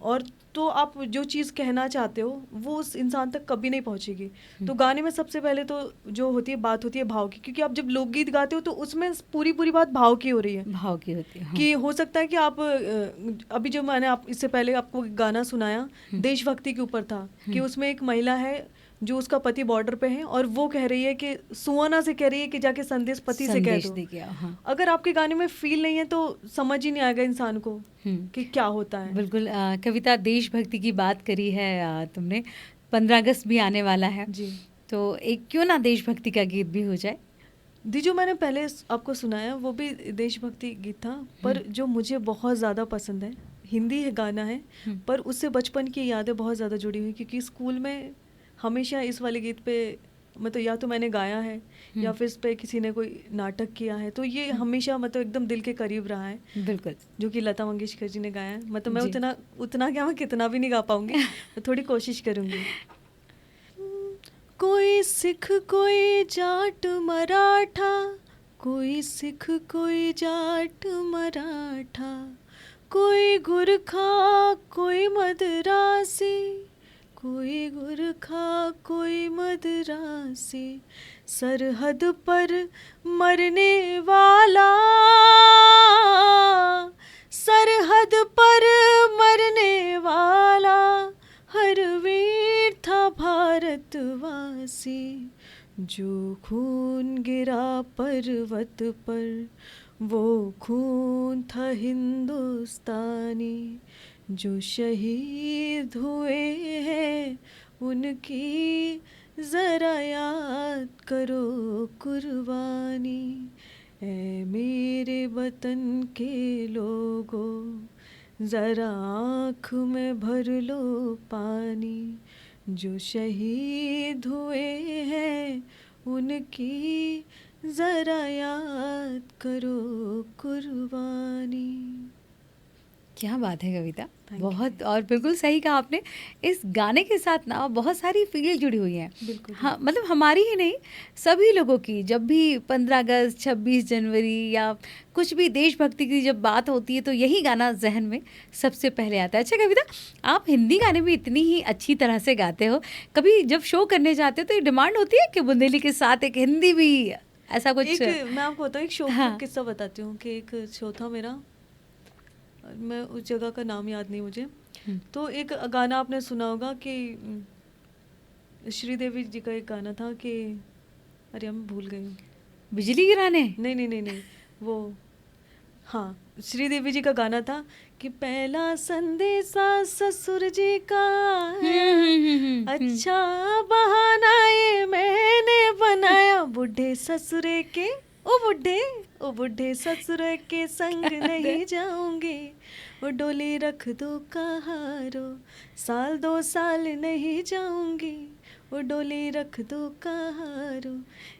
और तो आप जो चीज़ कहना चाहते हो वो उस इंसान तक कभी नहीं पहुँचेगी। तो गाने में सबसे पहले तो जो होती है, बात होती है भाव की, क्योंकि आप जब लोकगीत गाते हो तो उसमें पूरी बात भाव की हो रही है, भाव की होती है। कि हो सकता है कि आप अभी जो मैंने इससे पहले आपको गाना सुनाया देशभक्ति के ऊपर था, कि उसमें एक महिला है जो उसका पति बॉर्डर पे है, और वो कह रही है कि सुहाना से कह रही है कि जाके संदेश पति से कह दो। अगर आपके गाने में फील नहीं है तो समझ ही नहीं आएगा इंसान को कि क्या होता है। बिल्कुल। कविता, देशभक्ति की बात करी है तुमने, 15 अगस्त भी आने वाला है जी, तो एक क्यों ना देशभक्ति का गीत भी हो जाए। दी जो मैंने पहले आपको सुनाया वो भी देशभक्ति गीत था, पर जो मुझे बहुत ज़्यादा पसंद है, हिंदी है गाना है, पर उससे बचपन की यादें बहुत ज़्यादा जुड़ी हुई, क्योंकि स्कूल में हमेशा इस वाले गीत पे मतलब या तो मैंने गाया है या फिर इस पे किसी ने कोई नाटक किया है, तो ये हमेशा मतलब एकदम दिल के करीब रहा है। बिल्कुल। जो कि लता मंगेशकर जी ने गाया है। मतलब मैं उतना क्या, मैं कितना भी नहीं गा पाऊंगी, मैं थोड़ी कोशिश करूंगी। कोई सिख कोई जाट मराठा, कोई सिख कोई जाट मराठा, कोई गुरखा कोई मदरासी, कोई गुरखा कोई मदरासी, सरहद पर मरने वाला, सरहद पर मरने वाला हर वीर था भारतवासी, जो खून गिरा पर्वत पर वो खून था हिंदुस्तानी, जो शहीद हुए हैं उनकी ज़रा याद करो कुर्बानी। ऐ मेरे वतन के लोगों, ज़रा आँख में भर लो पानी, जो शहीद हुए हैं उनकी ज़रा याद करो कुर्बानी। क्या बात है कविता, Thank बहुत और बिल्कुल सही कहा आपने। इस गाने के साथ ना बहुत सारी फील जुड़ी हुई हैं। बिल्कुल। हाँ, मतलब हमारी ही नहीं, सभी लोगों की। जब भी 15 अगस्त, 26 जनवरी या कुछ भी देशभक्ति की जब बात होती है तो यही गाना जहन में सबसे पहले आता है। अच्छा कविता, आप हिंदी गाने भी इतनी ही अच्छी तरह से गाते हो, कभी जब शो करने जाते हो तो ये डिमांड होती है कि बुंदेली के साथ एक हिंदी भी, ऐसा कुछ? मैं आपको बताऊँ, एक शो हाँ। का किस्सा बताती हूँ कि एक शो था मेरा, मैं उस जगह का नाम याद नहीं मुझे। तो एक गाना आपने सुना होगा कि श्रीदेवी जी का एक गाना था कि, अरे हम भूल गए हूँ। बिजली गिराने? नहीं नहीं नहीं नहीं, वो, हाँ, श्रीदेवी जी का गाना था कि पहला संदेशा ससुर जी का आया, अच्छा बहाना ये मैंने बनाया, बुढ़े ससुरे के, ओ बुढ़े ससुरे के संग नहीं जाऊंगी, वो डोली रख दो कहारो, साल 2 साल नहीं जाऊंगी, वो डोली रख दो कहारो।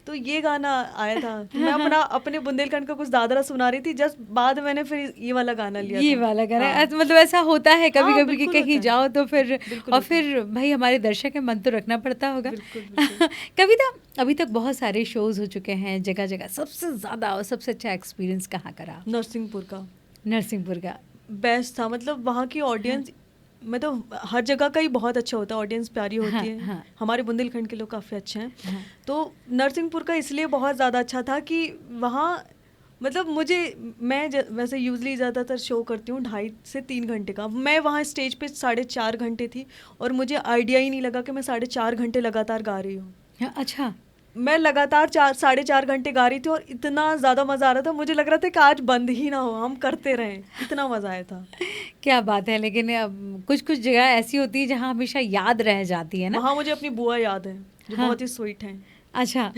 तो ये गाना आया था। मैं अपने बुंदेलखंड का कुछ दादरा सुना रही थी, जस्ट बाद मैंने फिर ये वाला गाना लिया ये था। वाला गाना। हाँ। मतलब ऐसा होता है कभी हाँ, कभी कि बिल्कुल कहीं होता है। जाओ तो फिर, बिल्कुल और होता है। फिर भाई हमारे दर्शक है, मन तो रखना पड़ता होगा। बिल्कुल बिल्कुल। कविता, अभी तक बहुत सारे शोज हो चुके हैं जगह जगह, सबसे ज़्यादा और सबसे अच्छा एक्सपीरियंस कहाँ का रहा? नरसिंहपुर का नरसिंहपुर का। बेस्ट था। मतलब वहाँ की ऑडियंस, मैं तो हर जगह का ही बहुत अच्छा होता है, ऑडियंस प्यारी होती हाँ, है। हाँ। हमारे बुंदेलखंड के लोग काफ़ी अच्छे हैं। हाँ। तो नरसिंहपुर का इसलिए बहुत ज़्यादा अच्छा था कि वहाँ, मतलब वैसे यूजली ज़्यादातर शो करती हूँ 2.5 से 3 घंटे का। मैं वहाँ स्टेज पे 4.5 घंटे थी और मुझे आइडिया ही नहीं लगा कि मैं 4.5 घंटे लगातार गा रही हूँ। हाँ, अच्छा। मैं लगातार 4.5 घंटे गा रही थी और इतना ज़्यादा मज़ा आ रहा था, मुझे लग रहा था कि आज बंद ही ना हो, हम करते रहें, इतना मज़ा आया था। क्या बात है। लेकिन अब कुछ कुछ जगह ऐसी होती है जहाँ हमेशा याद रह जाती है ना। वहाँ मुझे अपनी बुआ याद है, जो हाँ। बहुत ही स्वीट हैं। अच्छा।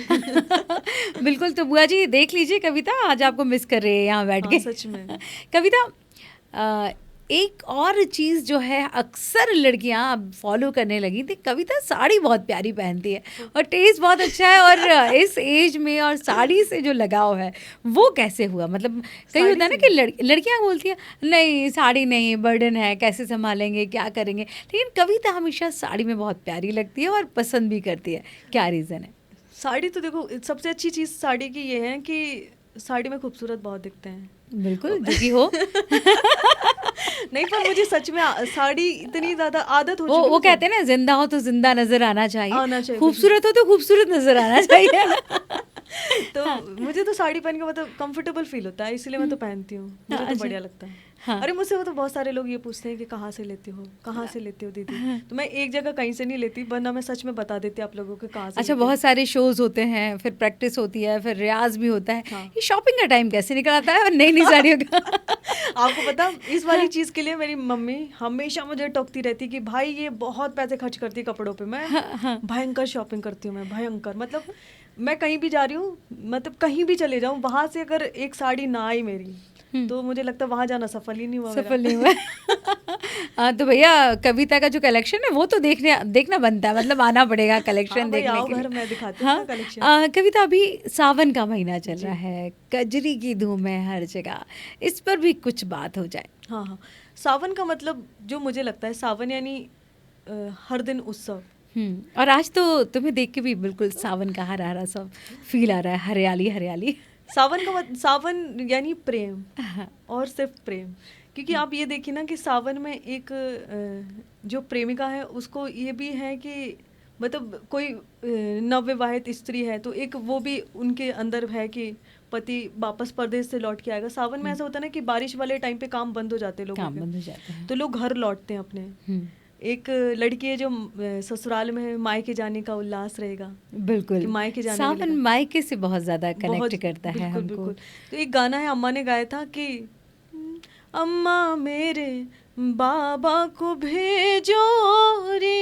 बिल्कुल, तो बुआ जी देख लीजिए कविता आज आपको मिस कर रही है यहाँ बैठ हाँ, के। सच में। कविता, एक और चीज़ जो है अक्सर लड़कियां अब फॉलो करने लगी थी, कविता साड़ी बहुत प्यारी पहनती है और टेस्ट बहुत अच्छा है, और इस एज में और साड़ी से जो लगाव है वो कैसे हुआ? मतलब कहीं होता है ना कि लड़कियां बोलती हैं नहीं साड़ी नहीं, बर्डन है, कैसे संभालेंगे, क्या करेंगे, लेकिन कविता हमेशा साड़ी में बहुत प्यारी लगती है और पसंद भी करती है। क्या रीज़न है? साड़ी तो देखो, सबसे अच्छी चीज़ साड़ी की ये है कि साड़ी में खूबसूरत बहुत दिखते हैं। बिल्कुल, जो कि हो। नहीं, पर मुझे सच में साड़ी इतनी ज़्यादा आदत हो चुकी है। वो कहते हैं ना, जिंदा हो तो जिंदा नजर आना आना चाहिए, चाहिए, खूबसूरत हो तो खूबसूरत नजर आना चाहिए। तो मुझे तो साड़ी पहन के मतलब कंफर्टेबल फील होता है, इसलिए मैं तो पहनती हूँ, मुझे तो अच्छा। बढ़िया लगता है। हाँ। अरे मुझसे वो तो बहुत सारे लोग ये पूछते हैं कि कहाँ से लेते हो, कहाँ से लेते हो दीदी। तो मैं एक जगह कहीं से नहीं लेती, वरना मैं सच में बता देती आप लोगों को कहाँ से अच्छा, लेती हूँ। बहुत सारे शोज होते हैं, फिर प्रैक्टिस होती है, फिर रियाज भी होता है। हाँ। ये शॉपिंग का टाइम कैसे निकल आता है और नई नई साड़ियों का? आपको पता, इस वाली चीज़ के लिए मेरी मम्मी हमेशा मुझे टोकती रहती कि भाई ये बहुत पैसे खर्च करती है कपड़ों पे। मैं भयंकर शॉपिंग करती हूँ, मैं भयंकर, मतलब मैं कहीं भी जा रही हूँ, मतलब कहीं भी चले जाऊँ, वहाँ से अगर एक साड़ी ना आई मेरी तो मुझे लगता है वहाँ जाना सफल ही नहीं हुआ, सफल नहीं हुआ। तो भैया कविता का जो कलेक्शन है वो तो देखना बनता है, मतलब आना पड़ेगा कलेक्शन हाँ भाई, देखने आओ के लिए। घर, मैं दिखाती हूँ हाँ। अपना कलेक्शन। कविता, अभी सावन का महीना चल रहा है, कजरी की धूम है हर जगह, इस पर भी कुछ बात हो जाए। हाँ हाँ, सावन का मतलब जो मुझे लगता है, सावन यानी हर दिन उत्सव। और आज तो तुम्हें देख के भी बिल्कुल सावन का हरा हरा सब फील आ रहा है, हरियाली हरियाली। सावन यानी प्रेम, और सिर्फ प्रेम। क्योंकि आप ये देखिए ना कि सावन में एक जो प्रेमिका है उसको ये भी है कि मतलब कोई नवविवाहित स्त्री है तो एक वो भी उनके अंदर है कि पति वापस परदेश से लौट के आएगा। सावन में ऐसा होता है ना कि बारिश वाले टाइम पे काम बंद हो जाते हैं लोगों काम के, बंद हो जाता है। तो लोग घर लौटते हैं अपने। एक लड़की है जो ससुराल में है, मायके जाने का उल्लास रहेगा कि बिल्कुल, मायके जाने सावन मिलेगा। मायके से बहुत ज़्यादा बहुत कनेक्ट करता है बिल्कुल हमको। बिल्कुल। तो एक गाना है अम्मा ने गाया था कि अम्मा मेरे बाबा को भेजो रे,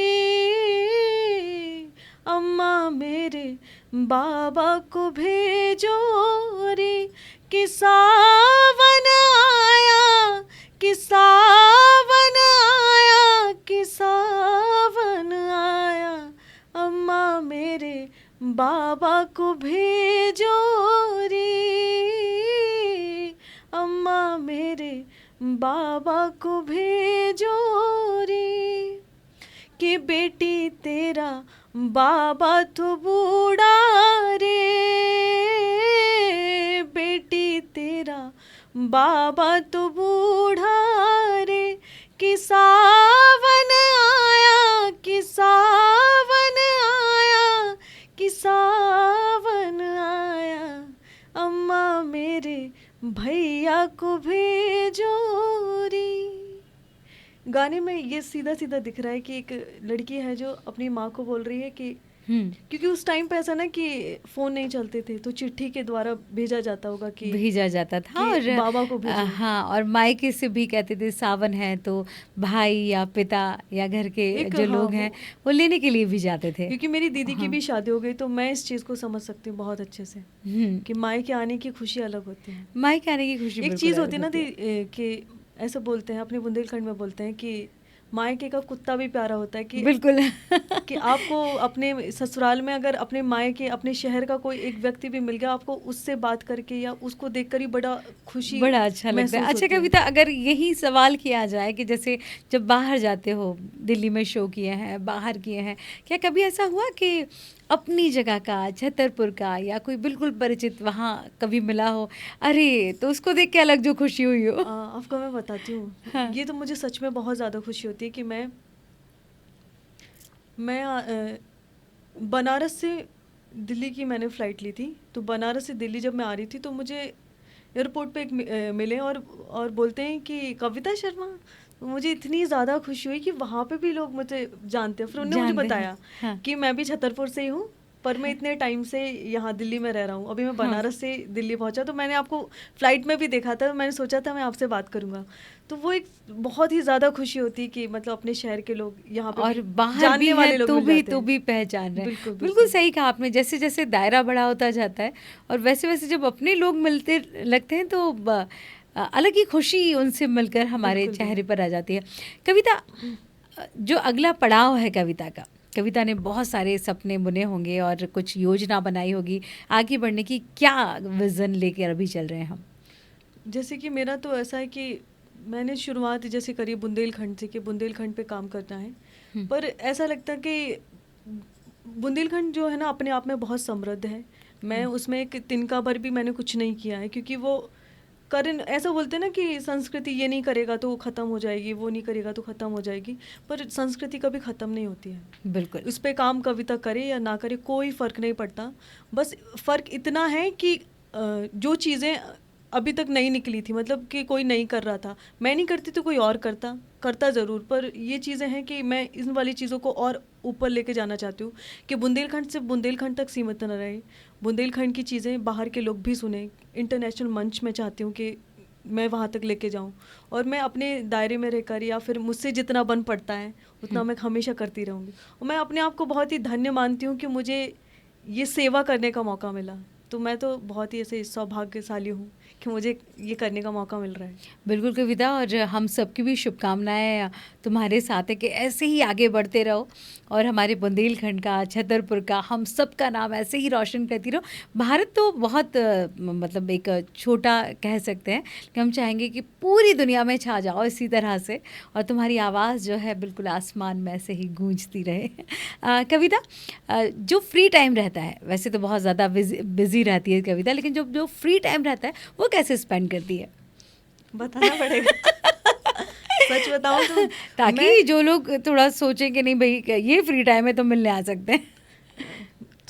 अम्मा मेरे बाबा को भेजो रे, कि सावन आया, कि सावन आया, कि सावन आया, अम्मा मेरे बाबा को भेजो रे, अम्मा मेरे बाबा को भेजो रे, कि बेटी तेरा बाबा तो बूढ़ा रे, बेटी तेरा बाबा तो बूढ़ा रे, कि सावन आया, कि सावन आया, कि सावन आया, अम्मा मेरे भैया को भेजो रे। गाने में ये सीधा सीधा दिख रहा है कि एक लड़की है जो अपनी माँ को बोल रही है कि क्योंकि उस टाइम पे ऐसा ना कि फोन नहीं चलते थे, तो चिट्ठी के द्वारा भेजा जाता होगा कि भेजा जाता था, कि और बाबा को भेजो। हाँ, और मायके से भी कहते थे सावन है तो भाई या पिता या घर के एक जो हाँ, लोग हैं वो लेने के लिए भी जाते थे। क्योंकि मेरी दीदी की हाँ। भी शादी हो गई, तो मैं इस चीज़ को समझ सकती हूँ बहुत अच्छे से कि माँ के आने की खुशी अलग होती है। मायके आने की खुशी एक बिल्कुल चीज़ अलग होती है ना होती कि ऐसा बोलते हैं अपने बुंदेलखंड में, बोलते हैं कि मायके का कुत्ता भी प्यारा होता है, कि बिल्कुल कि आपको अपने ससुराल में अगर अपने मायके अपने शहर का कोई एक व्यक्ति भी मिल गया, आपको उससे बात करके या उसको देखकर ही बड़ा खुशी बड़ा अच्छा लगता है। महसूस अच्छा होती है। कविता, अगर यही सवाल किया जाए कि जैसे जब बाहर जाते हो, दिल्ली में शो किए हैं, बाहर किए हैं, क्या कभी ऐसा हुआ कि अपनी जगह का, छतरपुर का या कोई बिल्कुल परिचित वहाँ कभी मिला हो, अरे तो उसको देख के अलग जो खुशी हुई हो? आपको मैं बताती हूँ। हाँ। ये तो मुझे सच में बहुत ज़्यादा खुशी होती है कि मैं बनारस से दिल्ली की मैंने फ़्लाइट ली थी। तो बनारस से दिल्ली जब मैं आ रही थी तो मुझे एयरपोर्ट पे मिले और बोलते हैं कि कविता शर्मा। तो मुझे इतनी ज़्यादा खुशी हुई कि वहाँ पे भी लोग मुझे जानते हैं। फिर उन्होंने मुझे जानते हैं। बताया हाँ। कि मैं भी छतरपुर से ही हूँ, पर मैं इतने टाइम से यहाँ दिल्ली में रह रहा हूँ। अभी मैं हाँ। बनारस से दिल्ली पहुँचा, तो मैंने आपको फ़्लाइट में भी देखा था, मैंने सोचा था मैं आपसे बात करूँगा। तो वो एक बहुत ही ज़्यादा खुशी होती है कि मतलब अपने शहर के लोग यहाँ पे और भी बाहर जानने भी वाले हैं लोग तो मिल भी जाते तो हैं। भी पहचान रहे हैं। बिल्कुल, बिल्कुल बिल्कुल। सही कहा आपने। जैसे जैसे दायरा बड़ा होता जाता है और वैसे वैसे जब अपने लोग मिलते लगते हैं तो अलग ही खुशी उनसे मिलकर हमारे बिल्कुल, चेहरे पर आ जाती है। कविता, जो अगला पड़ाव है कविता का, कविता ने बहुत सारे सपने बुने होंगे और कुछ योजना बनाई होगी आगे बढ़ने की, क्या विज़न लेकर अभी चल रहे हैं हम? जैसे कि मेरा तो ऐसा है कि मैंने शुरुआत जैसे करी बुंदेलखंड से, कि बुंदेलखंड पे काम करना है। पर ऐसा लगता है कि बुंदेलखंड जो है ना अपने आप में बहुत समृद्ध है। मैं उसमें एक तिनका भर भी मैंने कुछ नहीं किया है, क्योंकि वो ऐसा बोलते हैं ना कि संस्कृति ये नहीं करेगा तो ख़त्म हो जाएगी, वो नहीं करेगा तो ख़त्म हो जाएगी, पर संस्कृति कभी ख़त्म नहीं होती है। बिल्कुल। उस पे काम कविता करे या ना करे कोई फ़र्क नहीं पड़ता। बस फ़र्क इतना है कि जो चीज़ें अभी तक नहीं निकली थी, मतलब कि कोई नहीं कर रहा था, मैं नहीं करती तो कोई और करता ज़रूर। पर ये चीज़ें हैं कि मैं इन वाली चीज़ों को और ऊपर लेके जाना चाहती हूँ कि बुंदेलखंड से बुंदेलखंड तक सीमित न रहे। बुंदेलखंड की चीज़ें बाहर के लोग भी सुने। इंटरनेशनल मंच में चाहती हूँ कि मैं वहाँ तक लेके जाऊँ, और मैं अपने दायरे में रहकर या फिर मुझसे जितना बन पड़ता है उतना मैं हमेशा करती रहूँगी। और मैं अपने आप को बहुत ही धन्य मानती हूँ कि मुझे ये सेवा करने का मौका मिला। तो मैं तो बहुत ही ऐसे सौभाग्यशाली हूँ कि मुझे ये करने का मौका मिल रहा है। बिल्कुल कविता, और हम सबकी भी शुभकामनाएं तुम्हारे साथ है कि ऐसे ही आगे बढ़ते रहो और हमारे बुंदेलखंड का, छतरपुर का, हम सब का नाम ऐसे ही रोशन करती रहो। भारत तो बहुत मतलब एक छोटा कह सकते हैं कि हम चाहेंगे कि पूरी दुनिया में छा जाओ इसी तरह से, और तुम्हारी आवाज़ जो है बिल्कुल आसमान में ऐसे ही गूंजती रहे। कविता, जो फ्री टाइम रहता है, वैसे तो बहुत ज़्यादा बिजी रहती है कविता, लेकिन जो फ्री टाइम रहता है वो कैसे स्पेंड करती है? बताना पड़ेगा। सच बताऊं तो ताकि जो लोग थोड़ा सोचें कि नहीं भाई ये फ्री टाइम है तो मिलने आ सकते हैं।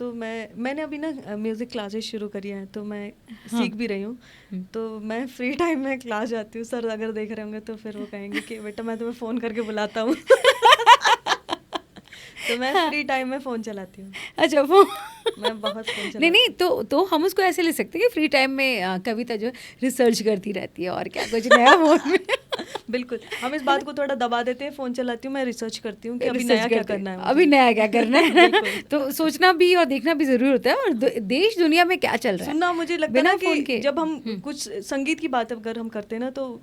तो मैंने अभी ना म्यूज़िक क्लासेस शुरू करी हैं, तो मैं हाँ। सीख भी रही हूँ। तो मैं फ्री टाइम में क्लास जाती हूँ। सर अगर देख रहे होंगे तो फिर वो कहेंगे कि बेटा मैं तुम्हें फ़ोन करके बुलाता हूँ। तो मैं फ्री टाइम में फ़ोन चलाती हूँ। अच्छा वो मैं बहुत फ़ोन नहीं चलाती नहीं, तो हम उसको ऐसे ले सकते हैं कि फ्री टाइम में कविता जो है रिसर्च करती रहती है और क्या कुछ नया फोन में हूँ। बिल्कुल, हम इस बात को थोड़ा दबा देते हैं, फ़ोन चलाती हूँ, मैं रिसर्च करती हूँ कि अभी रिसर्च नया क्या करते हैं, करना है अभी मुझे। नया क्या करना है। बिल्कुल। तो सोचना भी और देखना भी ज़रूरी होता है, और देश दुनिया में क्या चल रहा है सुनना मुझे लगता है बिना ना फ़ोन कि के। जब हम कुछ संगीत की बात अगर हम करते हैं ना, तो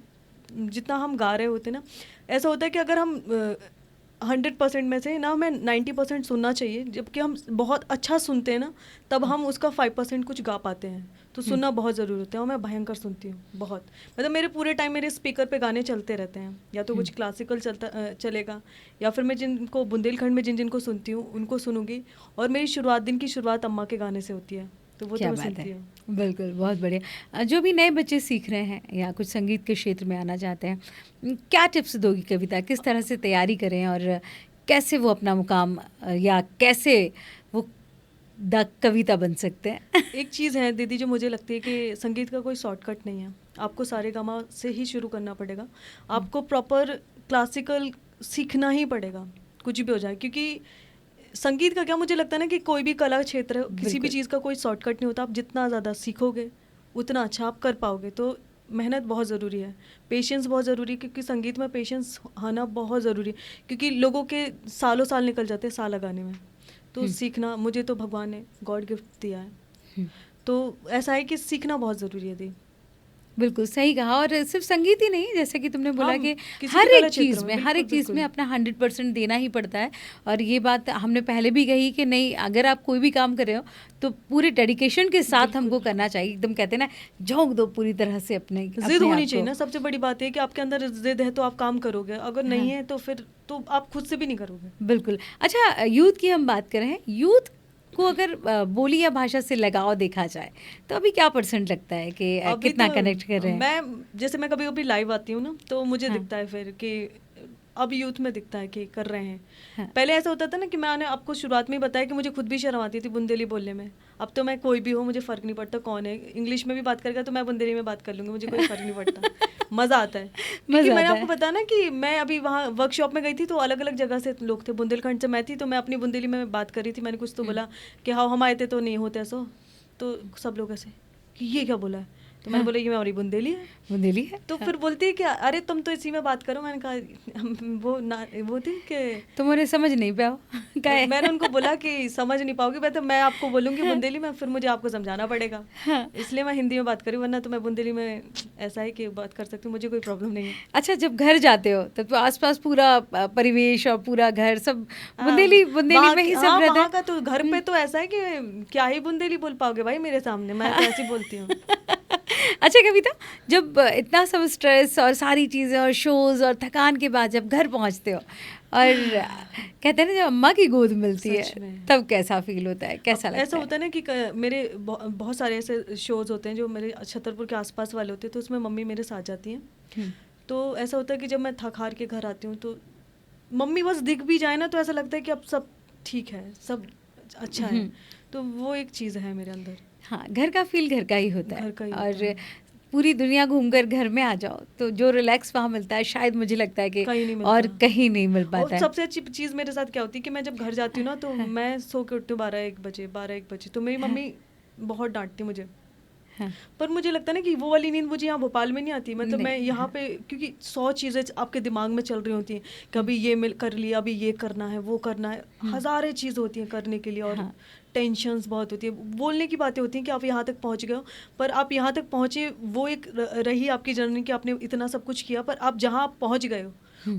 जितना हम गा रहे होते हैं ना, ऐसा होता है कि अगर हम 100% में से ना हमें 90% सुनना चाहिए, जबकि हम बहुत अच्छा सुनते हैं ना, तब हम उसका 5% कुछ गा पाते हैं। तो सुनना बहुत ज़रूरी होता है, और मैं भयंकर सुनती हूँ बहुत। मतलब मेरे पूरे टाइम मेरे स्पीकर पे गाने चलते रहते हैं, या तो कुछ क्लासिकल चलेगा, या फिर मैं जिनको बुंदेलखंड में जिन जिनको सुनती हूँ उनको सुनूंगी। और मेरी शुरुआत, दिन की शुरुआत अम्मा के गाने से होती है, तो वो तो क्या मैं बात सुनती है, हूँ। बिल्कुल, बहुत बढ़िया। जो भी नए बच्चे सीख रहे हैं या कुछ संगीत के क्षेत्र में आना चाहते हैं, क्या टिप्स दोगी कविता, किस तरह से तैयारी करें और कैसे वो अपना मुकाम या कैसे वो द कविता बन सकते हैं? एक चीज़ है दीदी जो मुझे लगती है कि संगीत का कोई शॉर्टकट नहीं है। आपको सारेगामा से ही शुरू करना पड़ेगा। आपको प्रॉपर क्लासिकल सीखना ही पड़ेगा, कुछ भी हो जाए। क्योंकि संगीत का क्या, मुझे लगता है ना कि कोई भी कला क्षेत्र है, किसी भी बिल्कुल। चीज़ का कोई शॉर्टकट नहीं होता। आप जितना ज़्यादा सीखोगे उतना अच्छा आप कर पाओगे। तो मेहनत बहुत ज़रूरी है, पेशेंस बहुत ज़रूरी है, क्योंकि संगीत में पेशेंस आना बहुत ज़रूरी है। क्योंकि लोगों के सालों साल निकल जाते हैं सा लगाने में। तो सीखना, मुझे तो भगवान ने गॉड गिफ्ट दिया है। तो ऐसा है कि सीखना बहुत ज़रूरी है दी। बिल्कुल सही कहा, और सिर्फ संगीत ही नहीं, जैसे कि तुमने बोला हाँ, कि किसी भी हर कला एक क्षेत्र चीज़ में, में हर बिल्कुल, एक चीज़ में बिल्कुल। अपना 100% देना ही पड़ता है। और ये बात हमने पहले भी कही कि नहीं, अगर आप कोई भी काम कर रहे हो तो पूरे डेडिकेशन के साथ बिल्कुल। हमको करना चाहिए। एकदम कहते हैं ना, झोंक दो पूरी तरह से अपने ज़िद अपने होनी आप चाहिए को। ना, सबसे बड़ी बात है कि आपके अंदर ज़िद है तो आप काम करोगे, अगर नहीं हाँ, है तो फिर तो आप खुद से भी नहीं करोगे। बिल्कुल। अच्छा, यूथ की हम बात कर रहे हैं, यूथ को अगर बोली या भाषा से लगाव देखा जाए तो अभी क्या परसेंट लगता है कि अभी कितना तो कनेक्ट कर रहे हैं? जैसे मैं कभी-कभी लाइव आती हूँ ना, तो मुझे हाँ, दिखता है फिर कि अब यूथ में दिखता है कि कर रहे हैं। हाँ। पहले ऐसा होता था ना कि मैंने आपको शुरुआत में ही बताया कि मुझे खुद भी शर्म आती थी बुंदेली बोलने में। अब तो मैं कोई भी हो, मुझे फ़र्क नहीं पड़ता कौन है। इंग्लिश में भी बात करेगा तो मैं बुंदेली में बात कर लूँगी, मुझे कोई फ़र्क नहीं पड़ता। मज़ा आता है। क्योंकि मज़ा मैंने आता आपको है। बताया ना कि मैं अभी वहाँ वर्कशॉप में गई थी, तो अलग-अलग जगह से लोग थे। बुंदेलखंड से मैं थी, तो मैं अपनी बुंदेली में बात कर रही थी। मैंने कुछ तो बोला कि हाँ, हम आए थे तो नहीं होते ऐसा। तो सब लोग ऐसे कि ये क्या बोला है? तो मैंने बोला ये हमारी बुंदेली है। बुंदेली है। तो हाँ। फिर बोलती है कि अरे तुम तो इसी में बात करो। मैंने कहा वो थी कि तुम उन्हें समझ नहीं पाओ का है। मैंने उनको बोला कि समझ नहीं पाओगी, मैं आपको बोलूँगी बुंदेली में, फिर मुझे आपको समझाना पड़ेगा। हाँ। इसलिए मैं हिंदी में बात करी, वरना तो मैं बुंदेली में ऐसा है कि बात कर सकती हूँ, मुझे कोई प्रॉब्लम नहीं है। अच्छा, जब घर जाते हो तब तो आसपास पूरा परिवेश और पूरा घर सब हाँ, बुंदेली में ही सब रहता वहाँ है। का तो घर पे तो ऐसा है कि क्या ही बुंदेली बोल पाओगे भाई मेरे सामने, मैं तो ऐसे ही बोलती हूँ। अच्छा कविता, जब इतना सब स्ट्रेस और सारी चीज़ें और शोज़ और थकान के बाद जब घर पहुंचते हो और कहते हैं ना, जब अम्मा की गोद मिलती है, सच में। तब कैसा फील होता है, कैसा अब लगता ऐसा है? होता है ना कि मेरे बहुत सारे ऐसे शोज़ होते हैं जो मेरे छतरपुर के आसपास वाले होते हैं, तो उसमें मम्मी मेरे साथ जाती हैं। हम्म, तो ऐसा होता है कि जब मैं थक हार के घर आती हूँ, तो मम्मी बस दिख भी जाए ना, तो ऐसा लगता है कि अब सब ठीक है, सब अच्छा है। तो वो एक चीज़ है मेरे अंदर, हाँ, घर का फील घर का ही होता है। घर का ही होता और है, पूरी दुनिया घूमकर घर में आ जाओ तो जो रिलैक्स वहाँ मिलता है, शायद मुझे लगता है कि कहीं नहीं और मिलता। कहीं नहीं मिल और पाता है। सबसे अच्छी चीज़ मेरे साथ क्या होती है कि मैं जब घर जाती हूँ ना, तो हाँ, मैं सो के उठती हूँ 12-1 बजे, 12-1 बजे, तो मेरी हाँ, मम्मी बहुत डांटती मुझे। हाँ, पर मुझे लगता है ना कि वो वाली नींद मुझे यहाँ भोपाल में नहीं आती। मतलब मैं नहीं, यहाँ हाँ, पे, क्योंकि 100 चीज़ें आपके दिमाग में चल रही होती हैं, कभी ये मिल कर लिया, अभी ये करना है, वो करना है, हज़ारें चीज़ होती हैं करने के लिए, और हाँ, टेंशन्स बहुत होती है। बोलने की बातें होती हैं कि आप यहाँ तक पहुँच गए हो, पर आप यहाँ तक पहुँचे, वो एक रही आपकी जर्नी कि आपने इतना सब कुछ किया, पर आप जहाँ आप पहुँच गए हो,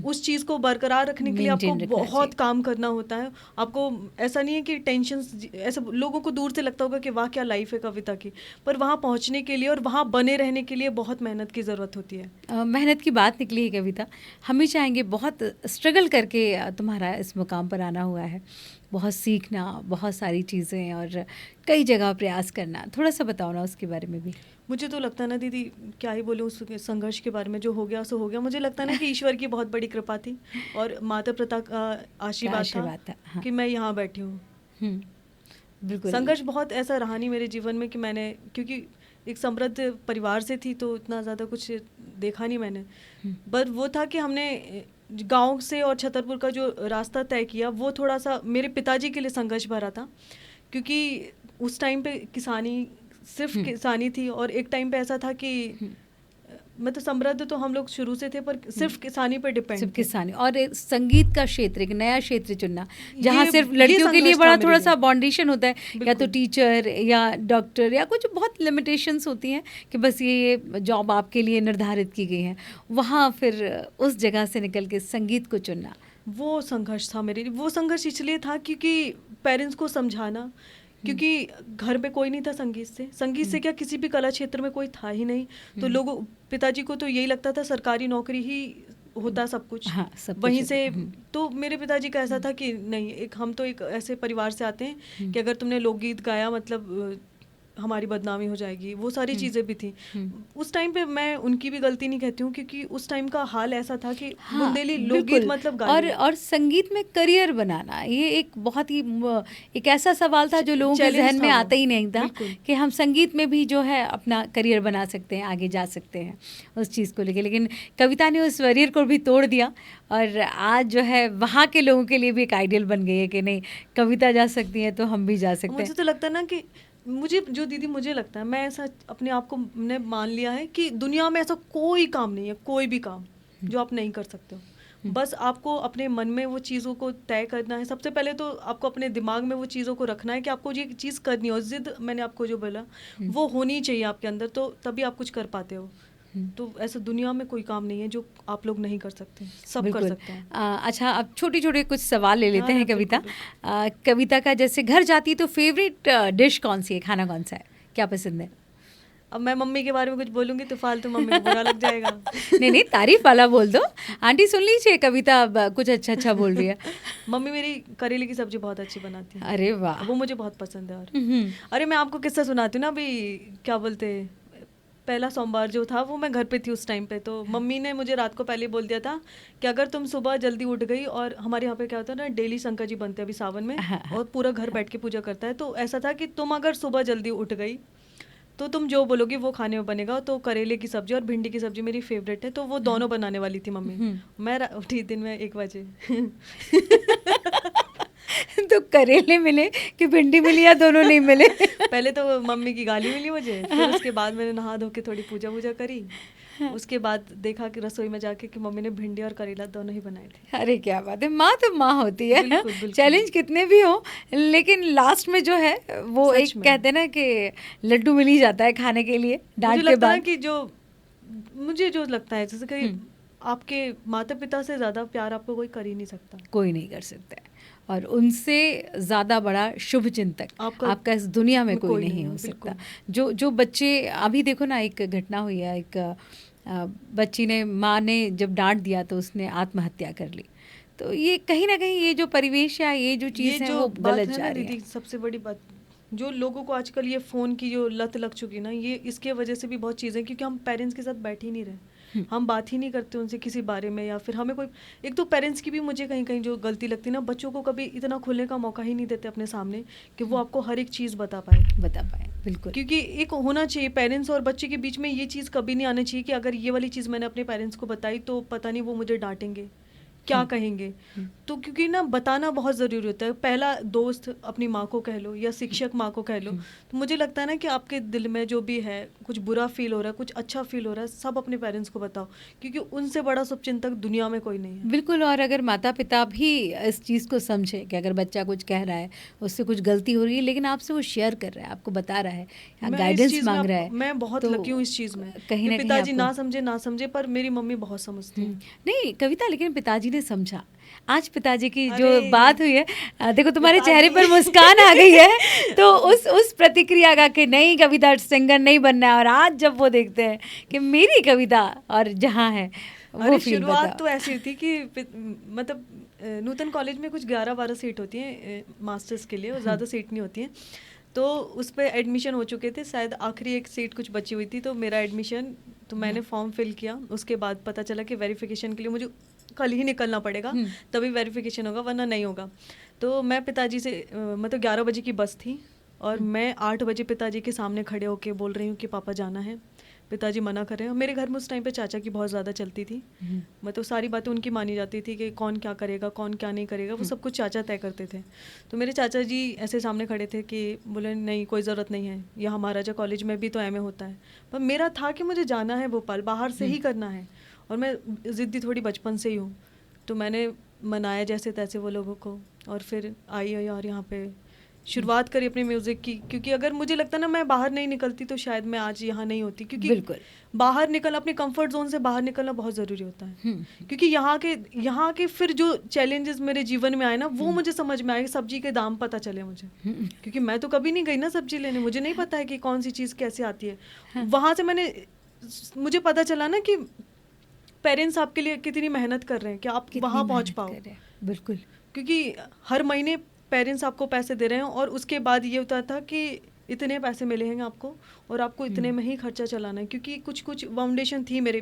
उस चीज़ को बरकरार रखने के लिए आपको मेंटेन रखना बहुत चाहिए। काम करना होता है। आपको ऐसा नहीं है कि टेंशन, ऐसा लोगों को दूर से लगता होगा कि वाह क्या लाइफ है कविता की, पर वहाँ पहुँचने के लिए और वहाँ बने रहने के लिए बहुत मेहनत की ज़रूरत होती है। मेहनत की बात निकली है कविता, हम ही चाहेंगे, बहुत स्ट्रगल करके तुम्हारा इस मुकाम पर आना हुआ है, बहुत सीखना, बहुत सारी चीज़ें और कई जगह प्रयास करना, थोड़ा सा बताओ ना उसके बारे में भी। मुझे तो लगता है ना दीदी, क्या ही बोलूँ उस संघर्ष के बारे में, जो हो गया सो हो गया। मुझे लगता है ना कि ईश्वर की बहुत बड़ी कृपा थी और माता पिता का का आशीर्वाद था आशीर्वाद था, हाँ। कि मैं यहाँ बैठी हूँ। हम्म, बिल्कुल। संघर्ष बहुत ऐसा रहा नहीं मेरे जीवन में कि मैंने, क्योंकि एक समृद्ध परिवार से थी तो इतना ज़्यादा कुछ देखा नहीं मैंने। पर वो था कि हमने गांव से और छतरपुर का जो रास्ता तय किया वो थोड़ा सा मेरे पिताजी के लिए संघर्ष भरा था, क्योंकि उस टाइम पे किसानी, सिर्फ किसानी थी, और एक टाइम पे ऐसा था कि मतलब समृद्ध तो हम लोग शुरू से थे पर सिर्फ किसानी पर डिपेंड सिर्फ थे। किसानी, और एक संगीत का क्षेत्र, एक नया क्षेत्र चुनना जहाँ ये- सिर्फ ये लड़कियों के लिए संघर्ष था बड़ा मेरे थोड़ा लिए। सा बाउंडेशन होता है, या तो बिल्कुल। टीचर या डॉक्टर या कुछ बहुत लिमिटेशंस होती हैं कि बस ये जॉब आपके लिए निर्धारित की गई है। वहाँ फिर उस जगह से निकल के संगीत को चुनना, वो संघर्ष था मेरे लिए। वो संघर्ष इसलिए था क्योंकि पेरेंट्स को समझाना, क्योंकि घर पे कोई नहीं था संगीत से क्या किसी भी कला क्षेत्र में कोई था ही नहीं। तो लोगों, पिताजी को तो यही लगता था सरकारी नौकरी ही होता सब कुछ, हाँ, सब कुछ वहीं होता से। है। तो मेरे पिताजी का ऐसा था कि नहीं, एक हम तो एक ऐसे परिवार से आते हैं कि अगर तुमने लोकगीत गाया मतलब हमारी बदनामी हो जाएगी, वो सारी चीज़ें भी थी। उस टाइम पे मैं उनकी भी गलती नहीं कहती हूँ, क्योंकि उस टाइम का हाल ऐसा था कि हाँ, बुंदेली लोकगीत बिल्कुल। मतलब गाली। और संगीत में करियर बनाना ये एक बहुत ही एक ऐसा सवाल था जो लोगों के चैलेंज जहन में था वो। आता ही नहीं था बिल्कुल। कि हम संगीत में भी जो है अपना करियर बना सकते हैं, आगे जा सकते हैं उस चीज़ को लेके। लेकिन कविता ने उस करियर को भी तोड़ दिया, और आज जो है वहाँ के लोगों के लिए भी एक आइडियल बन गई है कि नहीं, कविता जा सकती है तो हम भी जा सकते मुझे हैं। तो लगता है ना कि मुझे लगता है, मैं ऐसा अपने आप को मैंने मान लिया है कि दुनिया में ऐसा कोई काम नहीं है, कोई भी काम जो आप नहीं कर सकते हो। बस आपको अपने मन में वो चीज़ों को तय करना है। सबसे पहले तो आपको अपने दिमाग में वो चीज़ों को रखना है कि आपको ये चीज़ करनी है, और जिद, मैंने आपको जो बोला, वो होनी चाहिए आपके अंदर, तो तभी आप कुछ कर पाते हो। तो ऐसा दुनिया में कोई काम नहीं है जो आप लोग नहीं कर सकते, सब कर बिल्कुल। सकते हैं। अच्छा, अब छोटे छोटे कुछ सवाल ले लेते हाँ, हैं बिल्कुल, कविता। कविता का जैसे घर जाती तो फेवरेट डिश कौन सी है, खाना कौन सा है, क्या पसंद है? अब मैं मम्मी के बारे में कुछ बोलूंगी तो फालतू मम्मी को बुरा लग जाएगा। नहीं नहीं, तारीफ वाला बोल दो, आंटी सुन लीजिए, कविता अब कुछ अच्छा अच्छा बोल रही है। मम्मी मेरी करेले की सब्जी बहुत अच्छी बनाती है। अरे वाह। वो मुझे बहुत पसंद है। और अरे मैं आपको किस्सा सुनाती हूँ ना, अभी क्या बोलते, पहला सोमवार जो था वो मैं घर पे थी उस टाइम पे, तो मम्मी ने मुझे रात को पहले बोल दिया था कि अगर तुम सुबह जल्दी उठ गई, और हमारे यहाँ पे क्या होता है ना, डेली शंकर जी बनते हैं अभी सावन में, और पूरा घर बैठ के पूजा करता है। तो ऐसा था कि तुम अगर सुबह जल्दी उठ गई तो तुम जो बोलोगी वो खाने में बनेगा। तो करेले की सब्जी और भिंडी की सब्जी मेरी फेवरेट है, तो वो दोनों बनाने वाली थी मम्मी। मैं उठी दिन में 1 बजे। तो करेले मिले कि भिंडी मिली, या दोनों नहीं मिले? पहले तो मम्मी की गाली मिली मुझे, फिर उसके बाद मैंने नहा धो के थोड़ी पूजा वूजा करी। उसके बाद देखा कि रसोई में जाके कि मम्मी ने भिंडी और करेला दोनों ही बनाए थे। अरे क्या बात है, माँ तो माँ होती है। बिल्कुल, बिल्कुल। चैलेंज कितने भी हो, लेकिन लास्ट में जो है वो सच एक में। कहते हैं ना कि लड्डू मिल ही जाता है खाने के लिए, मुझे डांट के लगता है बाद। कि मुझे जो लगता है जैसे कि आपके माता पिता से ज्यादा प्यार आपको कोई कर ही नहीं सकता। कोई नहीं कर सकता है, और उनसे ज़्यादा बड़ा शुभ चिंतक आपका इस दुनिया में कोई नहीं हो सकता। जो बच्चे, अभी देखो ना, एक घटना हुई है, एक बच्ची ने, माँ ने जब डांट दिया तो उसने आत्महत्या कर ली। तो ये कहीं ना कहीं ये जो परिवेश या ये जो चीज़ है वो गलत जा रही है। दीदी, सबसे बड़ी बात, जो लोगों को आजकल ये फ़ोन की जो लत लग चुकी ना, ये इसके वजह से भी बहुत चीज़ें, क्योंकि हम पेरेंट्स के साथ बैठ ही नहीं रहे, हम बात ही नहीं करते उनसे किसी बारे में, या फिर हमें कोई, एक तो पेरेंट्स की भी मुझे कहीं कहीं जो गलती लगती है ना, बच्चों को कभी इतना खुलने का मौका ही नहीं देते अपने सामने कि वो आपको हर एक चीज़ बता पाए। बिल्कुल। क्योंकि एक होना चाहिए पेरेंट्स और बच्चे के बीच में, ये चीज़ कभी नहीं आनी चाहिए कि अगर ये वाली चीज़ मैंने अपने पेरेंट्स को बताई तो पता नहीं वो मुझे डांटेंगे, क्या कहेंगे। तो क्योंकि ना बताना बहुत ज़रूरी होता है। पहला दोस्त अपनी माँ को कह लो या शिक्षक माँ को कह लो। तो मुझे लगता है ना कि आपके दिल में जो भी है, कुछ बुरा फील हो रहा है, कुछ अच्छा फील हो रहा है, सब अपने पेरेंट्स को बताओ, क्योंकि उनसे बड़ा शुभचिंतक दुनिया में कोई नहीं है। बिल्कुल। और अगर माता पिता भी इस चीज़ को समझे कि अगर बच्चा कुछ कह रहा है, उससे कुछ गलती हो रही है, लेकिन आपसे वो शेयर कर रहा है, आपको बता रहा है, गाइडेंस मांग रहा है, मैं बहुत लकी हूँ इस चीज़ में। कहीं ना कहीं पिताजी ना समझे पर मेरी मम्मी बहुत समझती है। नहीं कविता, लेकिन पिताजी ने समझा। आज पिताजी की जो बात हुई है, देखो तुम्हारे चेहरे पर मुस्कान आ गई है, तो उस प्रतिक्रिया का कि नहीं कविता सिंगर नहीं बनना है, और आज जब वो देखते हैं कि मेरी कविता और जहाँ है वो फील। शुरुआत तो ऐसी थी कि मतलब नूतन कॉलेज में कुछ 11-12 सीट होती हैं मास्टर्स के लिए, और ज़्यादा सीट नहीं होती हैं। तो उस पर एडमिशन हो चुके थे, शायद आखिरी एक सीट कुछ बची हुई थी, तो मेरा एडमिशन, तो मैंने फॉर्म फिल किया। उसके बाद पता चला कि वेरिफिकेशन के लिए मुझे कल ही निकलना पड़ेगा, तभी वेरिफिकेशन होगा वरना नहीं होगा। तो मैं पिताजी से मतलब 11 बजे की बस थी और मैं 8 बजे पिताजी के सामने खड़े होके बोल रही हूँ कि पापा जाना है। पिताजी मना कर रहे हैं। मेरे घर में उस टाइम पे चाचा की बहुत ज़्यादा चलती थी, मतलब सारी बातें उनकी मानी जाती थी कि कौन क्या करेगा, कौन क्या नहीं करेगा, वो सब कुछ चाचा तय करते थे। तो मेरे चाचा जी ऐसे सामने खड़े थे कि बोले नहीं कोई ज़रूरत नहीं है, यहाँ महाराजा कॉलेज में भी तो एमए होता है। पर मेरा था कि मुझे जाना है भोपाल, बाहर से ही करना है, और मैं ज़िद्दी थोड़ी बचपन से ही हूँ। तो मैंने मनाया जैसे तैसे वो लोगों को, और फिर आई और यहाँ पे शुरुआत करी अपनी म्यूज़िक की। क्योंकि अगर मुझे लगता ना मैं बाहर नहीं निकलती तो शायद मैं आज यहाँ नहीं होती, क्योंकि बिल्कुल बाहर निकलना, अपने कंफर्ट जोन से बाहर निकलना बहुत ज़रूरी होता है। क्योंकि यहाँ के फिर जो चैलेंजेस मेरे जीवन में आए ना, वो मुझे समझ में आए। सब्जी के दाम पता चले मुझे, क्योंकि मैं तो कभी नहीं गई ना सब्जी लेने, मुझे नहीं पता है कि कौन सी चीज़ कैसे आती है। वहाँ से मुझे पता चला ना कि पेरेंट्स आपके लिए कितनी मेहनत कर रहे हैं कि आप वहाँ पहुँच पाओ। बिल्कुल, क्योंकि हर महीने पेरेंट्स आपको पैसे दे रहे हैं, और उसके बाद ये होता था कि इतने पैसे मिलेंगे आपको और आपको इतने में ही खर्चा चलाना है। क्योंकि कुछ फाउंडेशन थी मेरे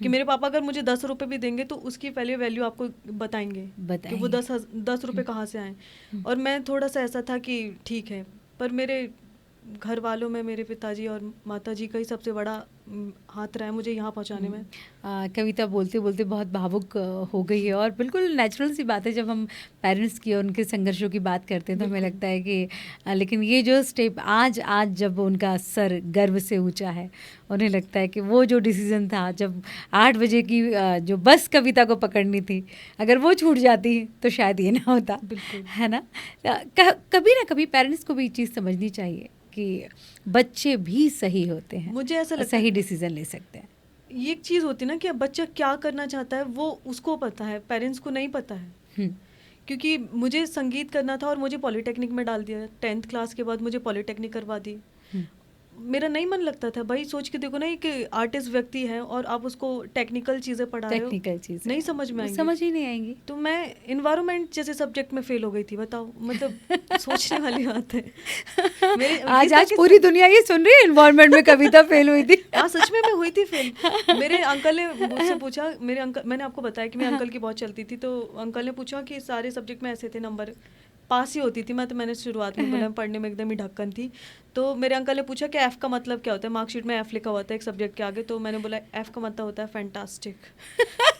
कि मेरे पापा अगर मुझे 10 रुपये भी देंगे तो उसकी पहले वैल्यू आपको बताएंगे कि वो 10 रुपये कहाँ से आए। और मैं थोड़ा सा ऐसा था कि ठीक है, पर मेरे घर वालों में मेरे पिताजी और माताजी का ही सबसे बड़ा हाथ रहा है मुझे यहाँ पहुँचाने में। कविता बोलते बोलते बहुत भावुक हो गई है, और बिल्कुल नेचुरल सी बात है जब हम पेरेंट्स की और उनके संघर्षों की बात करते हैं तो हमें लगता है कि लेकिन ये जो स्टेप आज जब उनका सर गर्व से ऊंचा है, उन्हें लगता है कि वो जो डिसीज़न था जब 8 बजे की जो बस कविता को पकड़नी थी, अगर वो छूट जाती तो शायद ये ना होता, है ना। कभी ना कभी पेरेंट्स को भी ये चीज़ समझनी चाहिए कि बच्चे भी सही होते हैं, मुझे ऐसा लगता सही डिसीजन ले सकते हैं। ये एक चीज़ होती है ना कि अब बच्चा क्या करना चाहता है वो उसको पता है, पेरेंट्स को नहीं पता है। क्योंकि मुझे संगीत करना था और मुझे पॉलिटेक्निक में डाल दिया। 10th क्लास के बाद मुझे पॉलिटेक्निक करवा दी। मेरा नहीं मन लगता था भाई। सोच के देखो ना, एक आर्टिस्ट व्यक्ति है और आप उसको टेक्निकल चीज़ें पढ़ा रहे हो, टेक्निकल चीज़ नहीं समझ में आएंगी, समझ ही नहीं आएंगी। तो मैं इन्वायरमेंट जैसे सब्जेक्ट में फेल हो गई थी। बताओ, मतलब सोचने वाली बात है। आज पूरी दुनिया ये सुन रही है इन्वायरमेंट में कविता फेल हुई थी। हाँ, सच में मैं हुई थी फेल। मेरे अंकल ने मुझसे पूछा, मेरे अंकल, मैंने आपको बताया कि मेरे अंकल की बहुत चलती थी, तो अंकल ने पूछा कि सारे सब्जेक्ट में ऐसे थे, नंबर पास ही होती थी मैं, तो मैंने शुरुआत में बोला पढ़ने में एकदम ही ढक्कन थी। तो मेरे अंकल ने पूछा कि एफ का मतलब क्या होता है, मार्कशीट में एफ लिखा होता है एक सब्जेक्ट के आगे, तो मैंने बोला एफ का मतलब होता है फैंटास्टिक।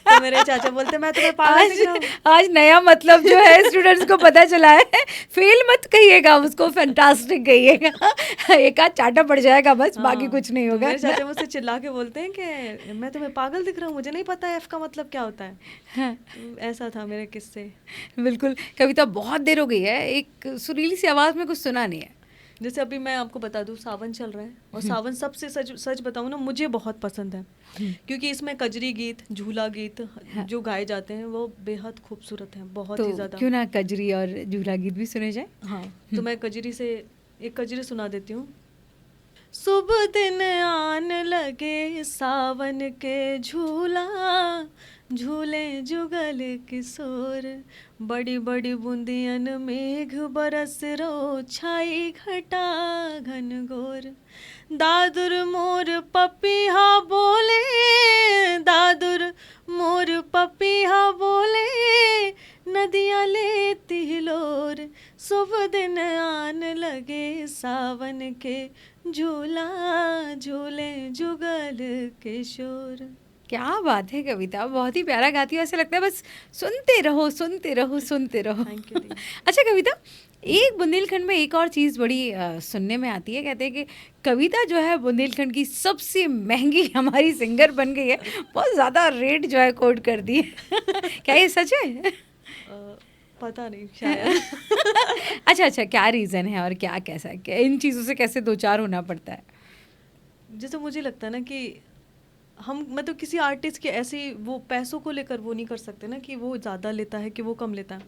तो मेरे चाचा बोलते मैं तुम्हें पागल दिख रहा हूं। आज नया मतलब जो है स्टूडेंट्स को पता चला है, फेल मत कहिएगा उसको, फैंटास्टिक कहिएगा, एक आध चाटा पड़ जाएगा बस, बाकी कुछ नहीं होगा। मेरे चाचा मुझसे चिल्ला के बोलते हैं कि मैं तुम्हें पागल दिख रहा हूँ, मुझे नहीं पता एफ का मतलब क्या होता है। ऐसा था मेरे किस्से। बिल्कुल। कविता बहुत देर हो गई है, एक सुरीली सी आवाज़ में कुछ सुना नहीं है। जैसे अभी मैं आपको बता दूं, सावन चल रहा है, और सावन सबसे सच बताऊं ना, मुझे बहुत पसंद है। क्योंकि इसमें कजरी गीत, झूला गीत जो गाए जाते हैं वो बेहद खूबसूरत हैं, बहुत ही ज़्यादा। क्यों ना कजरी और झूला गीत भी सुने जाए। हाँ, तो मैं कजरी से एक कजरी सुना देती हूँ। सुबह दिन आन लगे सावन के झूला, झूले जुगल किशोर, बड़ी बड़ी बूंदियन मेघ बरस रो, छाई घटा घन घोर। दादुर मोर पपीहा बोले, दादुर मोर पपीहा बोले, नदियाँ लेती हिलोर, सुबह दिन आन लगे सावन के झूला, झूले जुगल किशोर। क्या बात है कविता, बहुत ही प्यारा गाती है, ऐसा लगता है बस सुनते रहो सुनते रहो सुनते रहो। Thank you. अच्छा कविता, एक बुंदेलखंड में एक और चीज़ बड़ी सुनने में आती है, कहते हैं कि कविता जो है बुंदेलखंड की सबसे महंगी हमारी सिंगर बन गई है, बहुत ज़्यादा रेट जो है कोट कर दी है। क्या ये सच है? पता नहीं, शायद। अच्छा, क्या रीज़न है और क्या कैसा है, क्या इन चीज़ों से कैसे दो चार होना पड़ता है? जैसे मुझे लगता है ना कि हम मतलब किसी आर्टिस्ट के ऐसे वो पैसों को लेकर वो नहीं कर सकते ना कि वो ज़्यादा लेता है कि वो कम लेता है।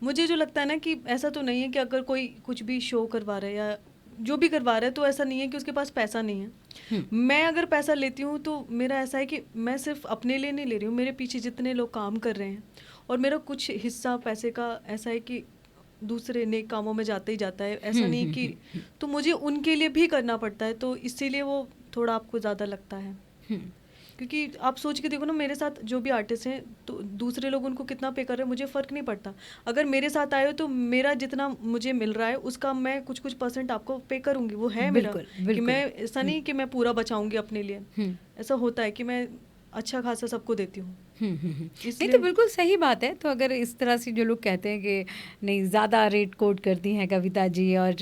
मुझे जो लगता है ना कि ऐसा तो नहीं है कि अगर कोई कुछ भी शो करवा रहा है या जो भी करवा रहा है तो ऐसा नहीं है कि उसके पास पैसा नहीं है। मैं अगर पैसा लेती हूँ तो मेरा ऐसा है कि मैं सिर्फ अपने लिए नहीं ले रही हूँ, मेरे पीछे जितने लोग काम कर रहे हैं और मेरा कुछ हिस्सा पैसे का ऐसा है कि दूसरे नेक कामों में जाता ही जाता है, ऐसा नहीं कि तो मुझे उनके लिए भी करना पड़ता है, तो इसीलिए वो थोड़ा आपको ज़्यादा लगता है। क्योंकि आप सोच के देखो ना, मेरे साथ जो भी आर्टिस्ट हैं तो दूसरे लोग उनको कितना पे कर रहे हैं मुझे फ़र्क नहीं पड़ता। अगर मेरे साथ आए हो तो मेरा जितना मुझे मिल रहा है उसका मैं कुछ कुछ % आपको पे करूँगी, वो है मेरा। बिल्कुल, कि बिल्कुल। मैं ऐसा नहीं कि मैं पूरा बचाऊँगी अपने लिए, हुँ। ऐसा होता है कि मैं अच्छा खासा सबको देती हूँ। नहीं तो इसलिए बिल्कुल सही बात है। तो अगर इस तरह से जो लोग कहते हैं कि नहीं ज़्यादा रेट कोट करती हैं कविता जी और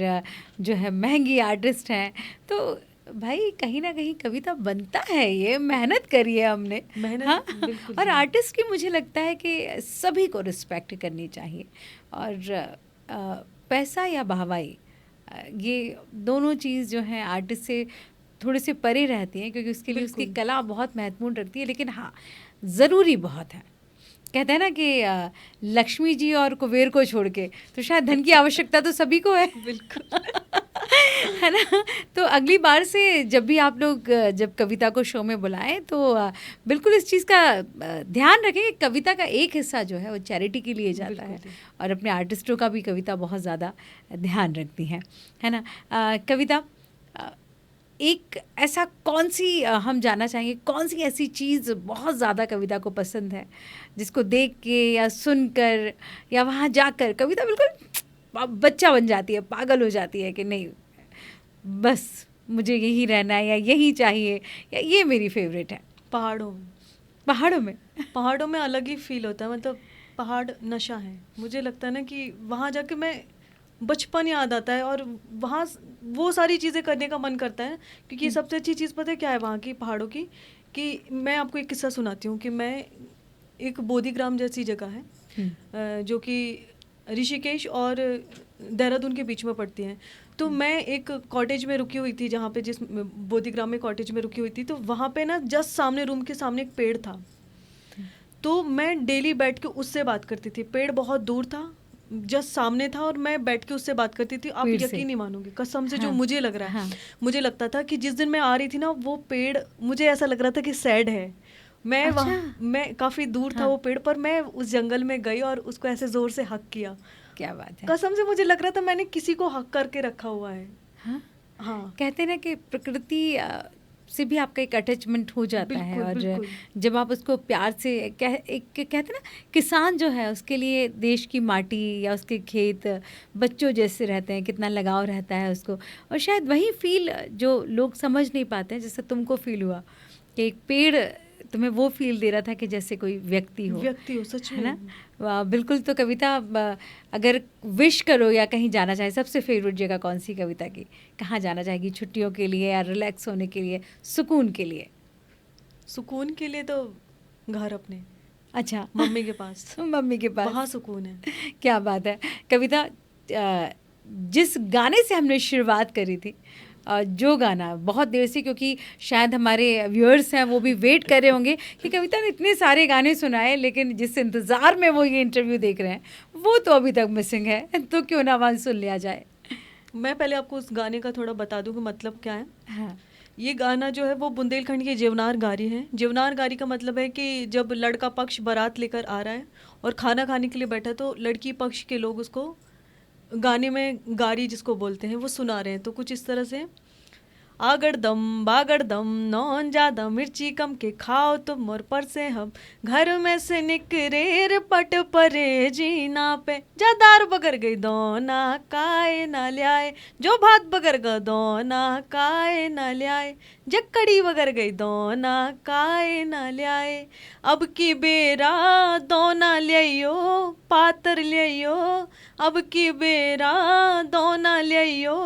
जो है महँगी आर्टिस्ट हैं, तो भाई कहीं न कहीं कविता बनता है, ये मेहनत करी है हमने। हाँ, मेहनत बिल्कुल और जी। आर्टिस्ट की मुझे लगता है कि सभी को रिस्पेक्ट करनी चाहिए और पैसा या वाहवाही ये दोनों चीज़ जो हैं आर्टिस्ट से थोड़े से परे रहती हैं क्योंकि उसके लिए उसकी बिल्कुल। कला बहुत महत्वपूर्ण रखती है, लेकिन हाँ, ज़रूरी बहुत है। कहते हैं ना कि लक्ष्मी जी और कुबेर को छोड़ के तो शायद धन की आवश्यकता तो सभी को है। बिल्कुल। है ना? तो अगली बार से जब भी आप लोग जब कविता को शो में बुलाएँ तो बिल्कुल इस चीज़ का ध्यान रखें कि कविता का एक हिस्सा जो है वो चैरिटी के लिए जाता है बिल्कुल। और अपने आर्टिस्टों का भी कविता बहुत ज़्यादा ध्यान रखती हैं। है ना? कविता एक ऐसा कौन-सी हम जानना चाहेंगे कौन-सी ऐसी चीज़ बहुत ज़्यादा कविता को पसंद है, जिसको देख के या सुनकर या वहाँ जाकर कविता बिल्कुल बच्चा बन जाती है, पागल हो जाती है कि नहीं बस मुझे यही रहना है या यही चाहिए या ये मेरी फ़ेवरेट है? पहाड़ों में। पहाड़ों में? पहाड़ों में अलग ही फ़ील होता है, मतलब पहाड़ नशा है। मुझे लगता है ना कि वहाँ जाके मैं बचपन याद आता है और वहाँ वो सारी चीज़ें करने का मन करता है, क्योंकि सबसे अच्छी चीज़ पता है क्या है वहाँ की पहाड़ों की, कि मैं आपको एक किस्सा सुनाती हूँ कि मैं एक बोधिग्राम जैसी जगह है जो कि ऋषिकेश और देहरादून के बीच में पड़ती है। तो मैं एक कॉटेज में रुकी हुई थी, जहाँ पे जिस बोधिग्राम में कॉटेज में रुकी हुई थी, तो वहाँ पे ना जस्ट सामने रूम के सामने एक पेड़ था। तो मैं डेली बैठ के उससे बात करती थी। पेड़ बहुत दूर था, जस्ट सामने था और मैं बैठ के उससे बात करती थी। आप पेड़ से? यकीन नहीं मानोगे, कसम से जो हाँ, मुझे लग रहा है, हाँ। मुझे लगता था कि जिस दिन मैं आ रही थी ना, वो पेड़ मुझे ऐसा लग रहा था कि सैड है। मैं वहाँ अच्छा। मैं काफ़ी दूर था हाँ। वो पेड़, पर मैं उस जंगल में गई और उसको ऐसे ज़ोर से हक किया। क्या बात है! कसम से मुझे लग रहा था मैंने किसी को हक करके रखा हुआ है। हाँ। हाँ, कहते हैं ना कि प्रकृति से भी आपका एक अटैचमेंट हो जाता है बिल्कुल, और बिल्कुल। जब आप उसको प्यार से कहते हैं ना किसान जो है उसके लिए देश की माटी या उसके खेत बच्चों जैसे रहते हैं, कितना लगाव रहता है उसको और शायद वही फील जो लोग समझ नहीं पाते हैं, जैसे तुमको फील हुआ कि एक पेड़ तुम्हें वो फील दे रहा था कि जैसे कोई व्यक्ति हो, सच है में। ना? वाह, बिल्कुल। तो कविता अगर विश करो या कहीं जाना चाहे, सबसे फेवरेट जगह कौन सी कविता की? कहाँ जाना चाहेगी छुट्टियों के लिए या रिलैक्स होने के लिए, सुकून के लिए? सुकून के लिए तो घर अपने, अच्छा। मम्मी के पास। मम्मी के पास। वहाँ सुकून है। क्या बात है। कविता जिस गाने से हमने शुरुआत करी थी जो गाना बहुत देर से, क्योंकि शायद हमारे व्यूअर्स हैं वो भी वेट कर रहे होंगे कि कविता ने इतने सारे गाने सुनाए, लेकिन जिस इंतज़ार में वो ये इंटरव्यू देख रहे हैं वो तो अभी तक मिसिंग है, तो क्यों ना आवाज़ सुन लिया जाए। मैं पहले आपको उस गाने का थोड़ा बता दूं कि मतलब क्या है। हाँ। ये गाना जो है वो बुंदेलखंड की जेवनार गारी है। जेवनार गारी का मतलब है कि जब लड़का पक्ष बारात लेकर आ रहा है और खाना खाने के लिए बैठा, तो लड़की पक्ष के लोग उसको गाने में गारी जिसको बोलते हैं वो सुना रहे हैं। तो कुछ इस तरह से, आगड़दम बागड़दम नौन ज्यादा मिर्ची कम के खाओ तो मोर पर से हम घर में से निकरेर पट परे जीना पे जादार बगर गई दोना काए ना ल्याए, जो भात बगर ग दोना काए ना ल्याए, जक्कड़ी बगर गई दोना काए ना ल्याए, अब की बेरा दोना लियो पातर लियो, अब की बेरा दोना लियो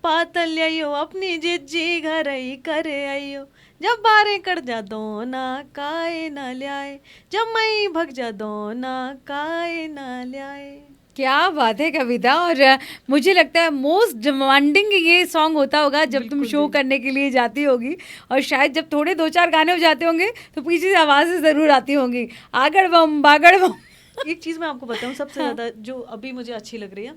पातर लियो, अपनी जिज्जी घर ही करे आइयो, जब बारे कर जा दोना काए ना ल्याए, जब मई भग जा दोना काए ना ल्याए। क्या बात है कविता। और मुझे लगता है मोस्ट डिमांडिंग ये सॉन्ग होता होगा जब तुम बिल्कुल शो जी। करने के लिए जाती होगी और शायद जब थोड़े 2-4 गाने हो जाते होंगे तो पीछे से आवाज़ें ज़रूर आती होंगी, आगड़ बम बागड़ बम। एक चीज़ मैं आपको बताऊं सबसे हाँ। ज़्यादा जो अभी मुझे अच्छी लग रही है,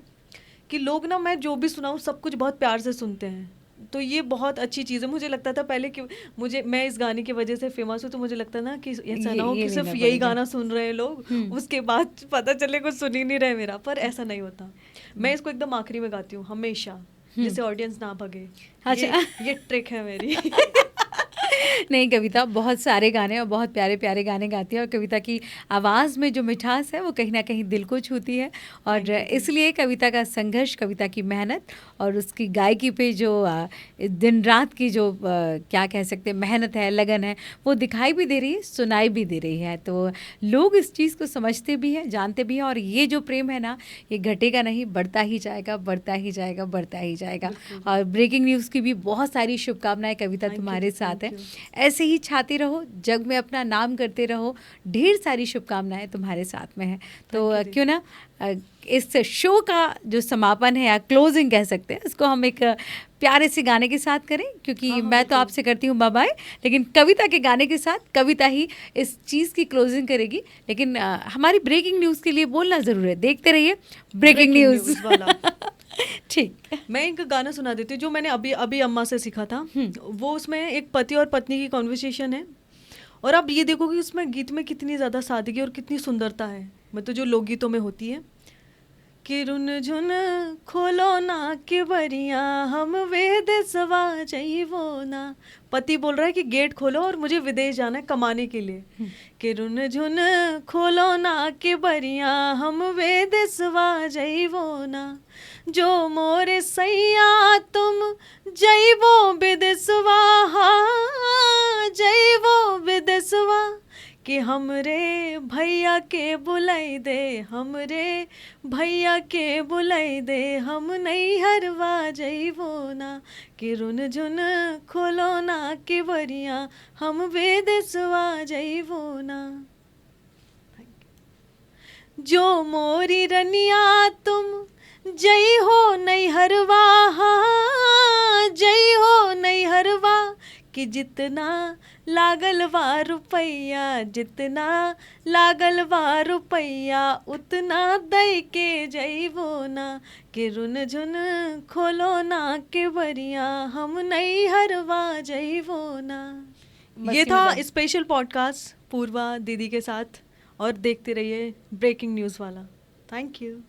कि लोग ना, मैं जो भी सुनाऊं सब कुछ बहुत प्यार से सुनते हैं। तो ये बहुत अच्छी चीज़ है। मुझे लगता था पहले कि मैं इस गाने की वजह से फेमस हूँ, तो मुझे लगता ना कि ऐसा ना हो ये कि सिर्फ लेना यही पड़ेगा। गाना सुन रहे हैं लोग, उसके बाद पता चले कुछ सुन ही नहीं रहे मेरा, पर ऐसा नहीं होता। मैं इसको एकदम आखिरी में गाती हूँ हमेशा, जिससे ऑडियंस ना भगे। अच्छा। ये ट्रिक है मेरी। नहीं, कविता बहुत सारे गाने और बहुत प्यारे प्यारे गाने गाती है और कविता की आवाज़ में जो मिठास है वो कहीं ना कहीं दिल को छूती है। और थैंक यू जी। इसलिए कविता का संघर्ष, कविता की मेहनत और उसकी गायकी पे जो दिन रात की जो क्या कह सकते हैं मेहनत है, लगन है, वो दिखाई भी दे रही है, सुनाई भी दे रही है। तो लोग इस चीज़ को समझते भी हैं, जानते भी हैं और ये जो प्रेम है ना, ये घटेगा नहीं, बढ़ता ही जाएगा, बढ़ता ही जाएगा, बढ़ता ही जाएगा। और ब्रेकिंग न्यूज़ की भी बहुत सारी शुभकामनाएं कविता थैंक यू तुम्हारे जी, साथ है। Thank you. ऐसे ही छाते रहो, जग में अपना नाम करते रहो, ढेर सारी शुभकामनाएं तुम्हारे साथ में है। तो थैंक यू दीदी। क्यों ना इस शो का जो समापन है या क्लोजिंग कह सकते हैं, इसको हम एक प्यारे से गाने के साथ करें, क्योंकि हाँ, मैं तो बिल्कुल। आपसे करती हूँ बाय बाय, लेकिन कविता के गाने के साथ कविता ही इस चीज़ की क्लोजिंग करेगी। लेकिन हमारी ब्रेकिंग न्यूज़ के लिए बोलना ज़रूर है, देखते रहिए ब्रेकिंग न्यूज़ वाला। ठीक। मैं एक गाना सुना देती हूँ जो मैंने अभी अभी अम्मा से सीखा था। वो उसमें एक पति और पत्नी की कॉन्वर्सेशन है और आप ये देखो कि उसमें गीत में कितनी ज़्यादा सादगी और कितनी सुंदरता है, मतलब जो लोकगीतों में होती है कि रुन झुन खोलो ना के बरिया हम वेद सवा वो ना। पति बोल रहा है कि गेट खोलो और मुझे विदेश जाना है कमाने के लिए। कि रुन झुन खोलो ना के बरिया हम वेद सवा वो ना। जो मोरे सैया तुम जैवो विदेशवा, जैवो विदेशवा। कि हमरे भैया के बुलाई दे, हमरे भैया के बुलाई दे, हम नहीं हरवा जइबो ना। कि रुन झुन खोलो ना के बरिया हम विदेशवा जइबो ना। जो मोरी रनिया तुम जई हो नहीं हरवा, जई हो नहीं हरवा। कि जितना लागल बा रुपैया, जितना लागल बा रुपैया उतना दई के जइबो ना। कि रुन झुन खोलो ना के बरिया हम नहीं हरवा जइबो ना। ये मस्ती था मजाक। स्पेशल पॉडकास्ट पूर्वा दीदी के साथ और देखते रहिए ब्रेकिंग न्यूज़ वाला। Thank you.